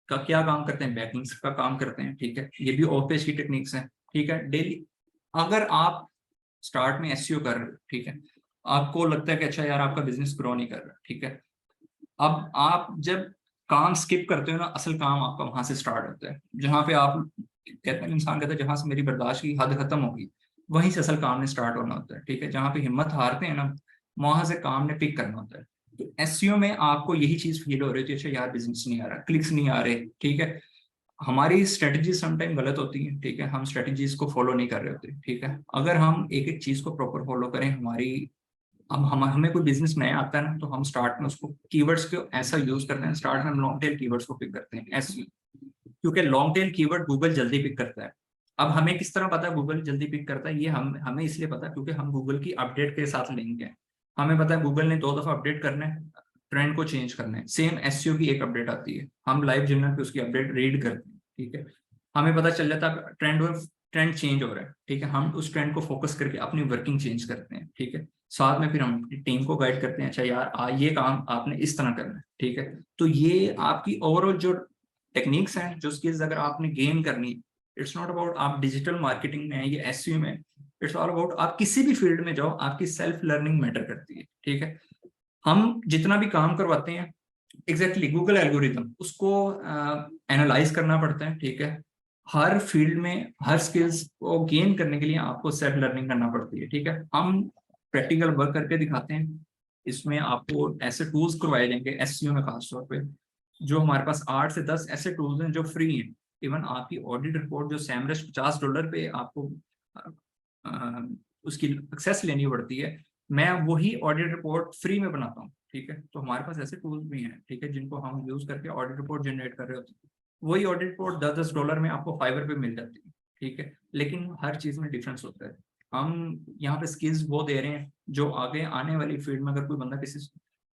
S2: का क्या काम करते हैं, बैकलिंक्स का काम करते हैं, ठीक है, ये भी ऑफ पेज की टेक्निक्स हैं, ठीक है। डेली अगर आप स्टार्ट में एसईओ कर रहे हो, ठीक है, आपको लगता है कि अच्छा यार आपका बिजनेस ग्रो नहीं कर रहा, ठीक है, अब आप जब काम स्किप करते हो ना, असल काम आपका वहां से स्टार्ट होता है, जहां पे आप कहते हैं, इंसान कहता है जहां से मेरी बर्दाश्त की हद खत्म होगी वहीं से असल काम ने स्टार्ट होना होता है, ठीक है, जहां पे हिम्मत हारते हैं ना वहां से काम ने पिक करना होता है। तो एसईओ में आपको यही चीज फील हो रही थी, अच्छा यार बिजनेस नहीं आ रहा, क्लिक्स नहीं आ रहे, ठीक है, हमारी स्ट्रेटजी समटाइम गलत होती है, ठीक है, हम स्ट्रेटजीज को फॉलो नहीं कर रहे होते, ठीक है, अगर हम एक एक चीज को प्रॉपर फॉलो करें, हमारी अब हमें कोई बिजनेस नया आता है ना, तो हम स्टार्ट में उसको कीवर्ड्स को ऐसा यूज करते हैं, स्टार्ट में हम लॉन्ग टेल कीवर्ड्स को पिक करते हैं ऐसे, क्योंकि लॉन्ग टेल कीवर्ड गूगल जल्दी पिक करता है। अब हमें किस तरह पता है गूगल जल्दी पिक करता है, ये हमें इसलिए पता है क्योंकि हम गूगल की अपडेट के साथ लिंक है, हमें पता है गूगल ने 2 दफा अपडेट करना है, ट्रेंड को चेंज करना है, सेम एसईओ की एक अपडेट आती है, हम लाइव जर्नल पे उसकी अपडेट रीड करते हैं, ठीक है, हमें पता चल जाता है ट्रेंड चेंज हो रहा है, ठीक है, हम उस ट्रेंड को फोकस करके अपनी वर्किंग चेंज करते हैं, ठीक है, साथ में फिर हम अपनी टीम को गाइड करते हैं, अच्छा यार ये काम आपने इस तरह करना है, ठीक है। तो ये आपकी ओवरऑल जो टेक्निक्स हैं, जो स्किल्स अगर आपने गेन करनी, इट्स नॉट अबाउट आप डिजिटल मार्केटिंग में है या एसईओ में, इट्स ऑल अबाउट आप किसी भी फील्ड में जाओ, आपकी सेल्फ लर्निंग मैटर करती है, ठीक है। हम जितना भी काम करवाते हैं एग्जैक्टली गूगल एल्गोरिथम उसको एनालाइज करना पड़ता है, ठीक है, हर फील्ड में हर स्किल्स को गेन करने के लिए आपको सेल्फ लर्निंग करना पड़ती है, ठीक है, हम प्रैक्टिकल वर्क करके दिखाते हैं, इसमें आपको ऐसे टूल्स करवाए जाएंगे एसईओ में खासतौर पे, जो हमारे पास 8 से 10 ऐसे टूल्स हैं जो फ्री हैं, इवन आपकी ऑडिट रिपोर्ट जो सैमरश $50 पे आपको उसकी एक्सेस लेनी पड़ती है, मैं वही ऑडिट रिपोर्ट फ्री में बनाता हूँ, ठीक है, तो हमारे पास ऐसे टूल्स भी हैं, ठीक है, जिनको हम यूज करके ऑडिट रिपोर्ट जनरेट कर रहे होते हैं, वही ऑडिट रिपोर्ट $10 में आपको फाइवर पे मिल जाती है, ठीक है, लेकिन हर चीज में डिफरेंस होता है, हम यहाँ पे स्किल्स वो दे रहे हैं जो आगे आने वाली फील्ड में अगर कोई बंदा किसी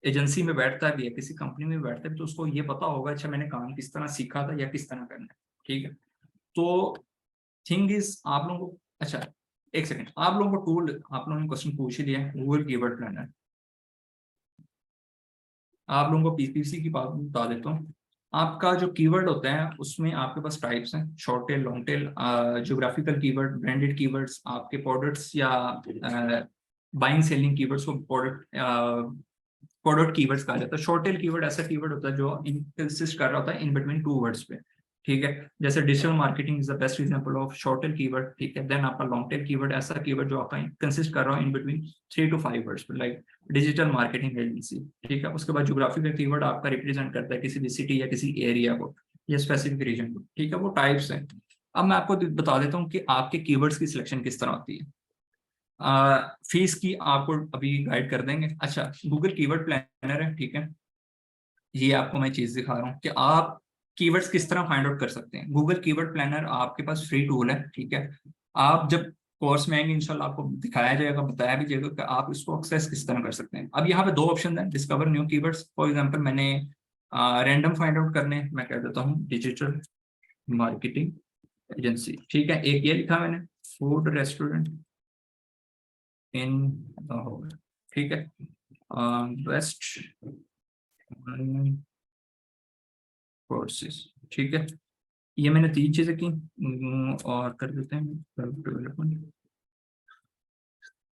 S2: एजेंसी में बैठता भी है, किसी कंपनी में बैठता है, तो उसको ये पता होगा अच्छा मैंने काम किस तरह सीखा था या किस तरह करना है, ठीक है। तो थिंग इज आप लोगों को, अच्छा एक सेकंड, आप लोगों को टूल, आप लोगों ने क्वेश्चन पूछ ही दिया, गूगल कीवर्ड प्लानर, आप लोगों को पीपीसी की बात बता देता हूँ, आपका जो कीवर्ड होता है उसमें आपके पास टाइप्स हैं, short tail, long tail, geographical keyword, branded keywords, आपके प्रोडक्ट्स या बाइंग सेलिंग कीवर्ड्स को प्रोडक्ट कीवर्ड्स कहा जाता है। शॉर्ट टेल कीवर्ड ऐसा कीवर्ड होता है जो कंसिस्ट कर रहा होता है इन बिटवीन 2 वर्ड्स पे, ठीक है, जैसे digital marketing is the best example of short tail keyword, ठीक है। देन आपका लॉन्ग टेल कीवर्ड ऐसा कीवर्ड जो आपका कंसिस्ट कर रहा है इन बिटवीन 3 to 5 वर्ड्स पे, लाइक डिजिटल मार्केटिंग एजेंसी, ठीक है। उसके बाद ज्योग्राफिकल कीवर्ड आपका रिप्रेजेंट करता है किसी भी सिटी या किसी एरिया को या स्पेसिफिक रीजन को, ठीक है, वो टाइप्स हैं। अब मैं आपको बता देता हूँ कि आपके कीवर्ड्स की सिलेक्शन किस तरह होती है। फीस की आपको अभी गाइड कर देंगे। अच्छा, गूगल कीवर्ड प्लानर है, ठीक है, ये आपको मैं चीज दिखा रहा हूँ कि आप कीवर्ड्स किस तरह फाइंड आउट कर सकते हैं। गूगल कीवर्ड प्लानर आपके पास फ्री टूल है, ठीक है, आप जब कोर्स में आएंगे इंशाल्लाह आपको दिखाया जाएगा, बताया भी जाएगा कि आप इसको एक्सेस किस तरह कर सकते हैं। अब यहाँ पे 2 ऑप्शन है, discover new keywords, for example मैंने रैंडम फाइंड आउट करने, मैं कह देता हूँ डिजिटल मार्केटिंग एजेंसी, ठीक है, एक ये लिखा मैंने, फूड रेस्टोरेंट इन लाहौर, ठीक है, बेस्ट कोर्सेज, ठीक है, ये मैंने 3 चीजें की। और कर देते हैं डेवलपमेंट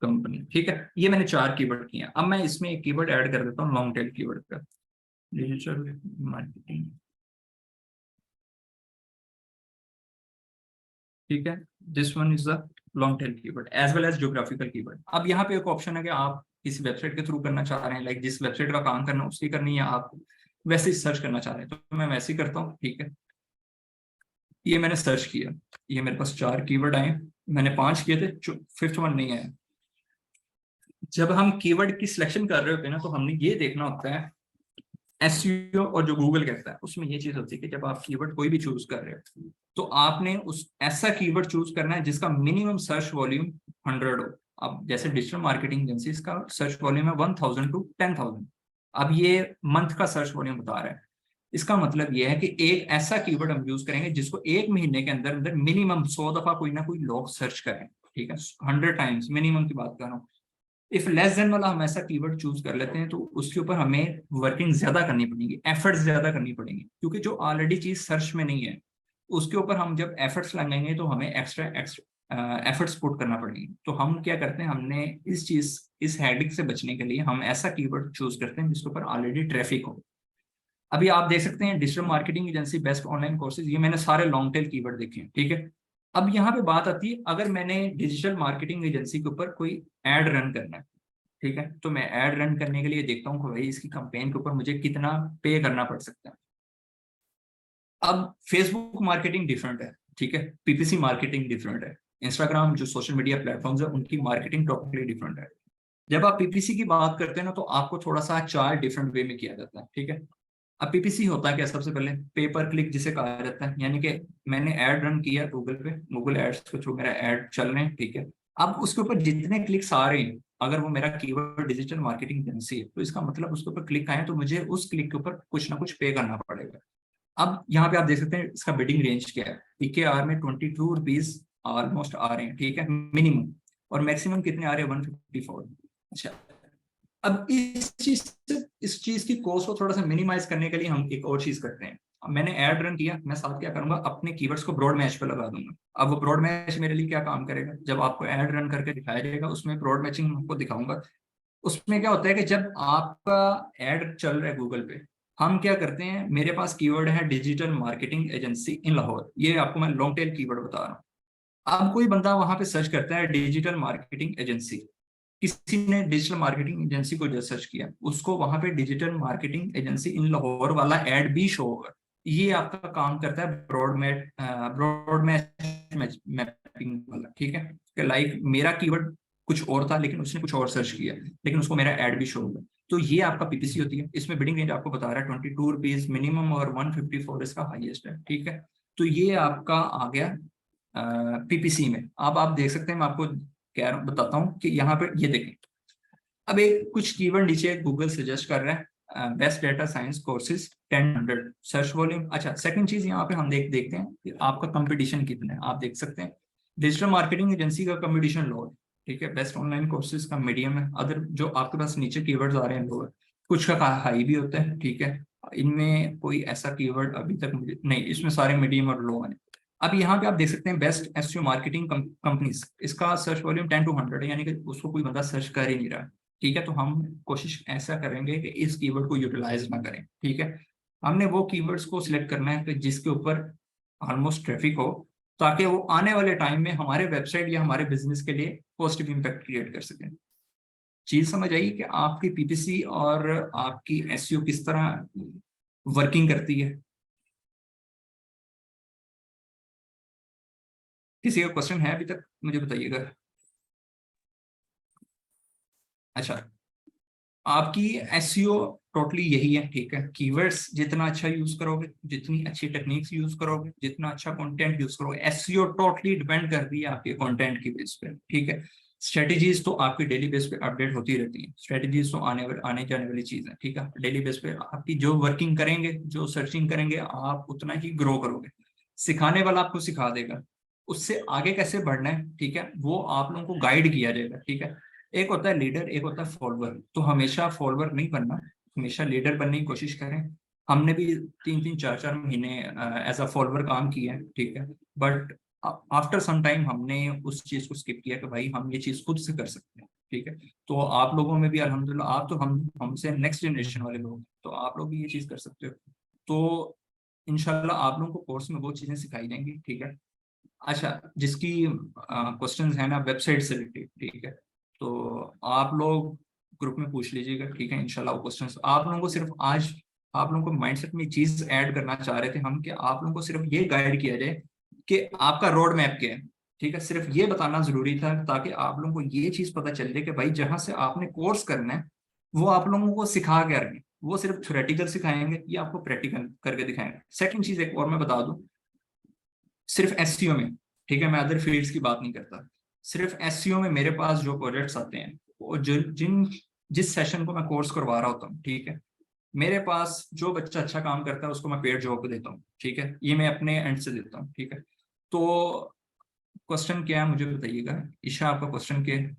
S2: कंपनी, ठीक है, ये मैंने 4 कीवर्ड किए हैं। अब मैं इसमें एक कीवर्ड ऐड कर देता हूँ लॉन्ग टेल कीवर्ड का, डिजिटल मार्केटिंग, ठीक है, this one is the long tail keyword as well as geographical keyword. अब यहाँ पे एक ऑप्शन है कि आप किसी वेबसाइट के थ्रू करना चाह रहे हैं, लाइक जिस वेबसाइट का काम करना उसकी करनी, या आप वैसे ही सर्च करना चाह रहे हैं, तो मैं वैसे ही करता हूँ, ठीक है। ये मैंने सर्च किया, ये मेरे पास 4 कीवर्ड आए, मैंने 5 किए थे, 5th वन नहीं आया। जब हम कीवर्ड की सिलेक्शन कर रहे होते हैं ना, तो हमने ये देखना होता है एसईओ और जो गूगल कहता है उसमें ये चीज होती है कि जब आप कीवर्ड कोई भी चूज कर रहे हो तो आपने उस ऐसा कीवर्ड चूज करना है जिसका मिनिमम सर्च वॉल्यूम 100 हो। अब जैसे डिजिटल मार्केटिंग एजेंसी, इसका सर्च वॉल्यूम है 1000 to 10,000। अब ये मंथ का सर्च वॉल्यूम बता रहा है, इसका मतलब ये है कि एक ऐसा कीवर्ड हम यूज करेंगे जिसको 1 महीने के अंदर अंदर मिनिमम 100 दफा कोई ना कोई लोग सर्च करें, ठीक है, 100 टाइम्स मिनिमम की बात कर रहा हूँ। इफ लेस देन वाला हम ऐसा कीवर्ड चूज कर लेते हैं तो उसके ऊपर हमें वर्किंग ज्यादा करनी पड़ेगी, एफर्ट्स ज्यादा करनी पड़ेंगी, क्योंकि जो ऑलरेडी चीज सर्च में नहीं है उसके ऊपर हम जब एफर्ट्स लगाएंगे तो हमें एक्स्ट्रा एफर्ट्स पुट करना पड़ेगी। तो हम क्या करते हैं, हमने इस हेडिंग से बचने के लिए हम ऐसा कीवर्ड चूज करते हैं जिसके ऊपर ऑलरेडी ट्रैफिक हो। अभी आप देख सकते हैं digital marketing agency, best online courses, ये मैंने सारे लॉन्ग टेल कीवर्ड देखे हैं, ठीक है। अब यहाँ पे बात आती है, अगर मैंने डिजिटल मार्केटिंग एजेंसी के ऊपर कोई एड रन करना है, ठीक है, तो मैं एड रन करने के लिए देखता हूँ कि भाई इसकी कंपेन के ऊपर मुझे कितना पे करना पड़ सकता है। अब फेसबुक मार्केटिंग डिफरेंट है, ठीक है, पीपीसी मार्केटिंग डिफरेंट है, इंस्टाग्राम जो सोशल मीडिया प्लेटफॉर्म्स है उनकी मार्केटिंग टोटली डिफरेंट है। जब आप पीपीसी की बात करते हैं ना तो आपको थोड़ा सा 4 डिफरेंट वे में किया जाता है, ठीक है। अब पीपीसी होता है क्या, सबसे पहले पेपर क्लिक जिसे कहा जाता है, यानी कि मैंने ऐड रन किया गूगल पे, गूगल एड्स के थ्रू मेरा ऐड चल रहे हैं, ठीक है। अब उसके ऊपर जितने क्लिक्स आ रहे हैं, अगर वो मेरा कीवर्ड डिजिटल मार्केटिंग एजेंसी है तो इसका मतलब उसके ऊपर क्लिक आए तो मुझे उस क्लिक के ऊपर कुछ ना कुछ पे करना पड़ेगा। अब यहाँ पे आप देख सकते हैं इसका बिडिंग रेंज क्या है, पीकेआर में 22 रुपीज ऑलमोस्ट आ रहे हैं, ठीक है, मिनिमम, और मैक्सिमम कितने आ रहे हैं 154। अच्छा, अब इस चीज की कॉस्ट को थोड़ा सा मिनिमाइज करने के लिए हम एक और चीज करते हैं। अब मैंने ऐड रन किया, मैं साथ क्या करूंगा, अपने कीवर्ड्स को ब्रॉड मैच पे लगा दूंगा। अब वो ब्रॉड मैच मेरे लिए क्या काम करेगा, जब आपको ऐड रन करके दिखाया जाएगा उसमें ब्रॉड मैचिंग आपको दिखाऊंगा। उसमें क्या होता है कि जब आपका ऐड चल रहा है गूगल पे, हम क्या करते हैं, मेरे पास कीवर्ड है डिजिटल मार्केटिंग एजेंसी इन लाहौर, ये आपको मैं लॉन्ग टेल कीवर्ड बता रहा हूँ। अब कोई बंदा वहां पे सर्च करता है डिजिटल मार्केटिंग एजेंसी, किसी ने डिजिटल मार्केटिंग एजेंसी को जो सर्च किया उसको वहां पे डिजिटल मार्केटिंग एजेंसी इन लाहौर वाला ऐड भी शो होगा। ये आपका काम करता है ब्रॉड मैपिंग वाला, ठीक है, कि लाइक मेरा कीवर्ड कुछ और था लेकिन उसने कुछ और सर्च किया लेकिन उसको मेरा ऐड भी शो होगा। तो ये आपका पीपीसी होती है, इसमें बिडिंग रेंज आपको बता रहा है 22 रुपीज मिनिमम और 154 इसका हाईएस्ट है, ठीक है। तो ये आपका आ गया पीपीसी में। अब आप देख सकते हैं, मैं आपको क्या बताता हूँ कि यहाँ पे ये देखें, अब एक कुछ कीवर्ड नीचे गूगल सजेस्ट कर रहा है, best data science courses 10 search volume. अच्छा, सेकंड चीज यहाँ पे हम देखते हैं कि आपका कंपटीशन कितना है। आप देख सकते हैं डिजिटल मार्केटिंग एजेंसी का कंपटीशन लो है, ठीक है, बेस्ट ऑनलाइन कोर्सेज का मीडियम है, अदर जो आपके पास नीचे कीवर्ड्स आ रहे हैं लो है, कुछ का हाई भी होता है, ठीक है। इनमें कोई ऐसा कीवर्ड अभी तक मुझे नहीं, इसमें सारे मीडियम और लो है। अब यहाँ पे आप देख सकते हैं बेस्ट एसईओ मार्केटिंग कंपनीज, इसका सर्च वॉल्यूम 10 to 100 है, यानी कि उसको कोई बंदा सर्च कर ही नहीं रहा, ठीक है। तो हम कोशिश ऐसा करेंगे कि इस कीवर्ड को यूटिलाइज ना करें, ठीक है। हमने वो कीवर्ड्स को सिलेक्ट करना है कि जिसके ऊपर ऑलमोस्ट ट्रैफिक हो, ताकि वो आने वाले टाइम में हमारे वेबसाइट या हमारे बिजनेस के लिए पॉजिटिव इंपैक्ट क्रिएट कर सकें। चीज समझ आई कि आपकी पीपीसी और आपकी एसईओ किस तरह वर्किंग करती है। किसी का क्वेश्चन है अभी तक, मुझे बताइएगा। अच्छा, आपकी एसईओ टोटली यही है, ठीक है, कीवर्ड्स जितना अच्छा यूज करोगे, जितनी अच्छी टेक्निक्स यूज करोगे, जितना अच्छा कंटेंट यूज करोगे, एसईओ टोटली डिपेंड करती है आपके कंटेंट की बेस पे, ठीक है। स्ट्रेटजीज तो आपकी डेली बेस पे अपडेट होती रहती है, स्ट्रेटजीज तो आने जाने वाली चीज है, ठीक है। डेली बेस पे आपकी जो वर्किंग करेंगे, जो सर्चिंग करेंगे, आप उतना ही ग्रो करोगे। सिखाने वाला आपको सिखा देगा, उससे आगे कैसे बढ़ना है, ठीक है, वो आप लोगों को गाइड किया जाएगा, ठीक है। एक होता है लीडर, एक होता है फॉलोअर, तो हमेशा फॉलोअर नहीं बनना, हमेशा लीडर बनने की कोशिश करें। हमने भी 3-3 4-4 महीने एज अ फॉलोअर काम किया है, ठीक है, बट आफ्टर सम टाइम हमने उस चीज को स्किप किया कि भाई हम ये चीज खुद से कर सकते हैं, ठीक है। तो आप लोगों में भी अल्हम्दुलिल्लाह, आप तो हमसे नेक्स्ट जनरेशन वाले लोग हैं, तो आप लोग भी ये चीज कर सकते हो। तो इंशाल्लाह आप लोगों को कोर्स में वो चीजें सिखाई जाएंगी, ठीक है। अच्छा, जिसकी क्वेश्चंस है ना वेबसाइट से रिलेटेड, ठीक है, तो आप लोग ग्रुप में पूछ लीजिएगा, ठीक है। इंशाल्लाह वो क्वेश्चंस आप लोगों को सिर्फ आज आप लोगों को माइंडसेट में चीज ऐड करना चाह रहे थे हम, कि आप लोगों को सिर्फ ये गाइड किया जाए कि आपका रोड मैप क्या है, ठीक है, सिर्फ ये बताना जरूरी था, ताकि आप लोगों को ये चीज पता चल जाए कि भाई जहां से आपने कोर्स करना है वो आप लोगों को सिखा क्या रहे हैं, वो सिर्फ थ्योरेटिकल सिखाएंगे या आपको प्रैक्टिकल करके दिखाएंगे। सेकंड चीज एक और मैं बता दूं, सिर्फ एससीओ में, ठीक है, मैं अदर फील्ड्स की बात नहीं करता, सिर्फ एससीओ में मेरे पास जो प्रोजेक्ट्स आते हैं वो जिस सेशन को मैं कोर्स करवा रहा होता हूँ, ठीक है, मेरे पास जो बच्चा अच्छा काम करता है उसको मैं पेड जॉब देता हूँ, ठीक है, ये मैं अपने एंड से देता हूँ, ठीक है। तो क्वेश्चन क्या है मुझे बताइएगा, ईशा आपका क्वेश्चन क्या है?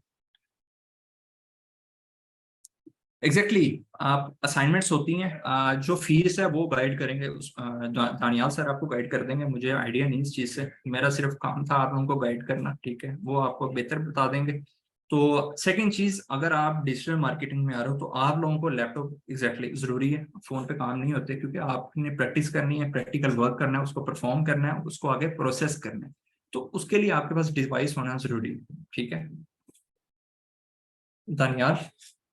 S2: एग्जैक्टली आप असाइनमेंट्स होती हैं, जो फीस है वो गाइड करेंगे दानियाल सर आपको गाइड कर देंगे, मुझे आइडिया नहीं इस चीज से, मेरा सिर्फ काम था आप लोगों को गाइड करना, ठीक है, वो आपको बेहतर बता देंगे। तो सेकंड चीज, अगर आप डिजिटल मार्केटिंग में आ रहे हो तो आप लोगों को लैपटॉप एग्जैक्टली जरूरी है, फोन पे काम नहीं होते, क्योंकि आपने प्रैक्टिस करनी है, प्रैक्टिकल वर्क करना है, उसको परफॉर्म करना है, उसको आगे प्रोसेस करना है, तो उसके लिए आपके पास डिवाइस होना जरूरी है, ठीक है। Daniyal,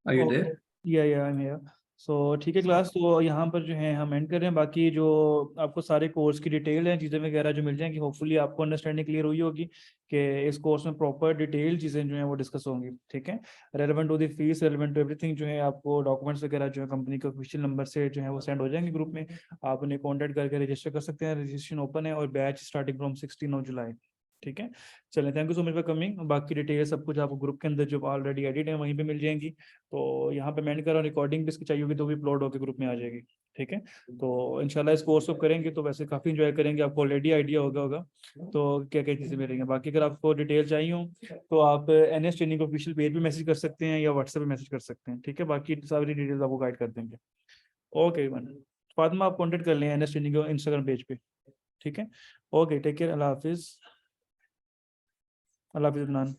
S2: are you there?
S1: या सो ठीक है क्लास, तो यहाँ पर जो है हम एंड कर रहे हैं। बाकी जो आपको सारे कोर्स की डिटेल है, चीज़ें वगैरह जो मिल जाएंगी, होपफुली आपको अंडरस्टैंडिंग क्लियर हुई होगी कि इस कोर्स में प्रॉपर डिटेल चीज़ें जो हैं वो डिस्कस होंगी, ठीक है। Relevant to the fees, relevant to everything जो है, आपको डॉक्यूमेंट्स वगैरह जो है कंपनी के ऑफिशियल नंबर से जो है वो सेंड हो जाएंगे ग्रुप में, आप उन्हें कॉन्टैक्ट करके रजिस्टर कर सकते हैं। रजिस्ट्रेशन ओपन है और बैच स्टार्टिंग फ्रॉम 16 जुलाई, ठीक है। चलें, thank you so much for coming. बाकी डिटेल सब कुछ आपको ग्रुप के अंदर जो ऑलरेडी एडिट है वहीं पे मिल जाएंगी। तो यहाँ पे मैंने करा, रिकॉर्डिंग भी इसकी चाहिए होगी तो भी अपलोड होकर ग्रुप में आ जाएगी, ठीक है। तो इंशाल्लाह इस कोर्स को करेंगे तो वैसे काफ़ी इंजॉय करेंगे, आपको ऑलरेडी आइडिया होगा तो क्या क्या चीज़ें मिलेंगी। बाकी अगर आपको डिटेल चाहिए हो तो आप NS ट्रेनिंग ऑफिशियल पेज पे मैसेज कर सकते हैं या व्हाट्सएप पे मैसेज कर सकते हैं, ठीक है। बाकी सारी डिटेल्स आपको गाइड कर देंगे। ओके वन, फातिमा आप कॉन्टेक्ट कर लें NS ट्रेनिंग को इंस्टाग्राम पेज पे, ठीक है। ओके, टेक केयर, अल्लाह हाफिज़, अल्लाह हाफिज़ अदनान।